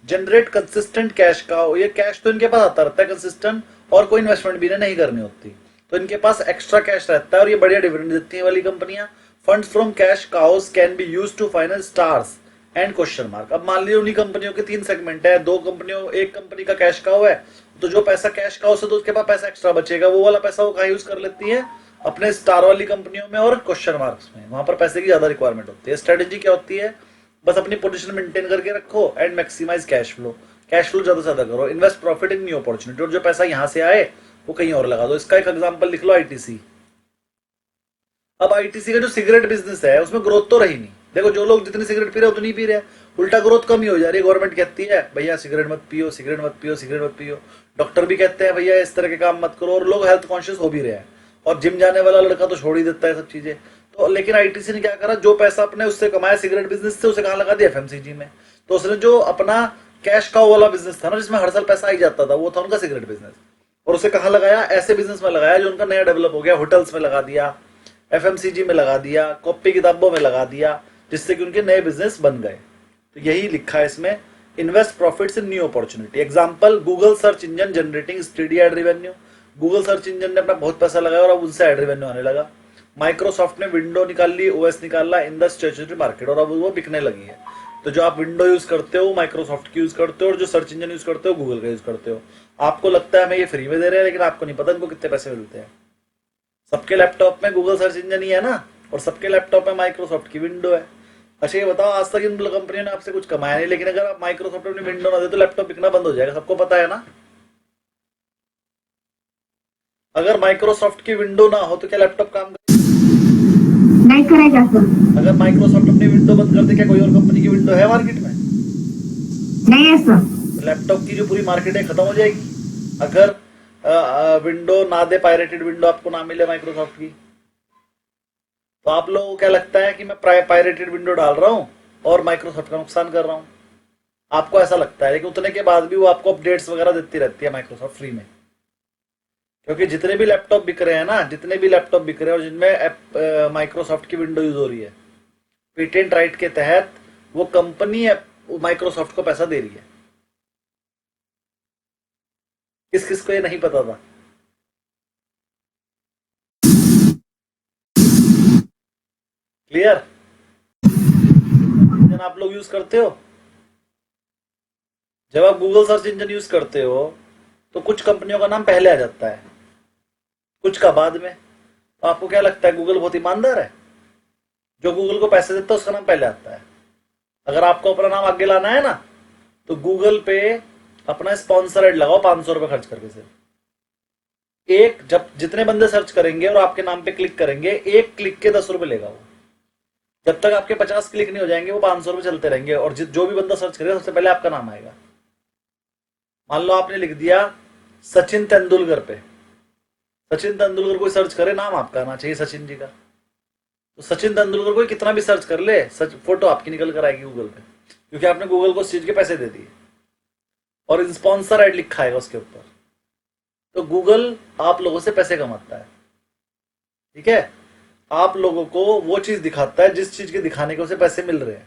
जनरेट कंसिस्टेंट कैश काउ, ये कैश तो इनके पास आता रहता है कंसिस्टेंट, और कोई इन्वेस्टमेंट भी नहीं करनी होती, तो इनके पास एक्स्ट्रा कैश रहता है और ये बढ़िया डिविडेंड देती है वाली कंपनियां। Funds from cash cows can be used to finance stars and question mark. अब मान लीजिए उन्हीं कंपनियों के 3 सेगमेंट है, 2 कंपनियों, एक कंपनी का कैश काउ है, तो जो पैसा कैश काउ से तो उसके पास पैसा एक्स्ट्रा बचेगा, वो वाला पैसा वो कहाँ यूज कर लेती है? अपने स्टार वाली कंपनियों में और क्वेश्चन मार्क्स में, वहां पर पैसे की ज्यादा रिक्वायरमेंट होती है। स्ट्रेटेजी क्या होती है? बस अपनी पोजीशन मेंटेन करके रखो and maximise cash flow, cash flow ज्यादा से ज्यादा करो, invest profit in new opportunity, और जो पैसा यहाँ से आए वो कहीं और लगा दो। इसका एक एग्जांपल लिख लो, आईटीसी। अब आईटीसी का जो सिगरेट बिजनेस है उसमें ग्रोथ तो रही नहीं, देखो जो लोग जितनी सिगरेट पी रहे उतनी पी रहे हैं, उल्टा ग्रोथ कम ही हो जा रही है। गवर्नमेंट कहती है भैया सिगरेट मत पियो, सिगरेट मत पियो, सिगरेट मत पियो, डॉक्टर भी कहते हैं भैया इस तरह के काम मत करो, और लोग हेल्थ कॉन्शियस हो भी रहे हैं, और जिम जाने वाला लड़का तो छोड़ ही देता है सब चीजें। तो लेकिन आईटीसी ने क्या करा, जो पैसा अपने उससे कमाया सिगरेट बिजनेस से, उसे कहाँ लगा दिया? एफएमसीजी में। तो उसने जो अपना कैश काउ वाला बिजनेस था ना, जिसमें हर साल पैसा आ जाता था, वो था उनका सिगरेट बिजनेस, और उसे कहाँ लगाया? ऐसे बिजनेस में लगाया जो उनका नया डेवलप हो गया, होटल्स में लगा दिया, एफएमसीजी में लगा दिया, कॉपी किताबों में लगा दिया, जिससे कि उनके नए बिजनेस बन गए। तो यही लिखा है इसमें, इन्वेस्ट प्रॉफिट्स इन new opportunity. Example, Google search engine generating steady ad revenue, Google search engine ने अपना बहुत पैसा लगाया और अब उनसे एड रेवेन्यू आने लगा। माइक्रोसॉफ्ट ने विंडो निकाल ली, ओएस निकाला इन द स्टेशनरी मार्केट, और अब वो बिकने लगी है। तो जो आप विंडो यूज करते हो माइक्रोसॉफ्ट की यूज करते हो, और जो सर्च इंजन यूज करते हो गूगल का यूज करते हो। आपको लगता है हमें ये फ्री में दे रहे हैं, लेकिन आपको नहीं पता इनको कितने पैसे मिलते हैं। सबके लैपटॉप में गूगल सर्च इंजन ही है ना, और सबके लैपटॉप में माइक्रोसॉफ्ट की विंडो है। अच्छा ये बताओ, आज तक इन कंपनियों ने आपसे कुछ कमाया नहीं, लेकिन अगर आप माइक्रोसॉफ्ट अपनी विंडो ना दे तो लैपटॉप बिकना बंद हो जाएगा, सबको पता है ना। अगर माइक्रोसॉफ्ट की विंडो ना हो तो क्या लैपटॉप काम नहीं करेगा सर। अगर माइक्रोसॉफ्ट अपनी विंडो बंद कर दे, क्या कोई और कंपनी की विंडो है मार्केट में? नहीं है सर। लैपटॉप की जो पूरी मार्केट है खत्म हो जाएगी अगर विंडो ना दे, पायरेटेड विंडो आपको ना मिले माइक्रोसॉफ्ट की। तो आप लोगों को क्या लगता है कि मैं पायरेटेड विंडो डाल रहा हूं और माइक्रोसॉफ्ट का नुकसान कर रहा हूं? आपको ऐसा लगता है, लेकिन उतने के बाद भी वो आपको अपडेट्स वगैरह देती रहती है माइक्रोसॉफ्ट फ्री में, क्योंकि जितने भी लैपटॉप बिक रहे हैं ना, जितने भी लैपटॉप बिक रहे हैं और जिनमें माइक्रोसॉफ्ट की विंडो यूज हो रही है, पेटेंट राइट के तहत वो कंपनी माइक्रोसॉफ्ट को पैसा दे रही है। किस किस को ये नहीं पता था? क्लियर? इंजन आप लोग यूज करते हो, जब आप गूगल सर्च इंजन यूज करते हो तो कुछ कंपनियों का नाम पहले आ जाता है, कुछ का बाद में। तो आपको क्या लगता है गूगल बहुत ईमानदार है? जो गूगल को पैसे देता है उसका नाम पहले आता है। अगर आपको अपना नाम आगे लाना है ना, तो गूगल पे अपना स्पॉन्सर एड लगाओ 500 रुपए खर्च करके से। एक जब जितने बंदे सर्च करेंगे और आपके नाम पे क्लिक करेंगे, एक क्लिक के 10 रुपए लेगा वो। जब तक आपके 50 क्लिक नहीं हो जाएंगे वो 500 रुपए चलते रहेंगे, और जो भी बंदा सर्च करेगा सबसे पहले आपका नाम आएगा। मान लो आपने लिख दिया सचिन तेंदुलकर पे, सचिन तेंदुलकर कोई सर्च करे, नाम आपका आना चाहिए सचिन जी का। तो सचिन तेंदुलकर कोई कितना भी सर्च कर ले, फोटो आपकी निकल कर आएगी गूगल पे, क्योंकि आपने गूगल को उस चीज के पैसे दे दिए और स्पॉन्सर एड लिखा है उसके ऊपर। तो गूगल आप लोगों से पैसे कमाता है, ठीक है? आप लोगों को वो चीज दिखाता है जिस चीज के दिखाने के उसे पैसे मिल रहे हैं।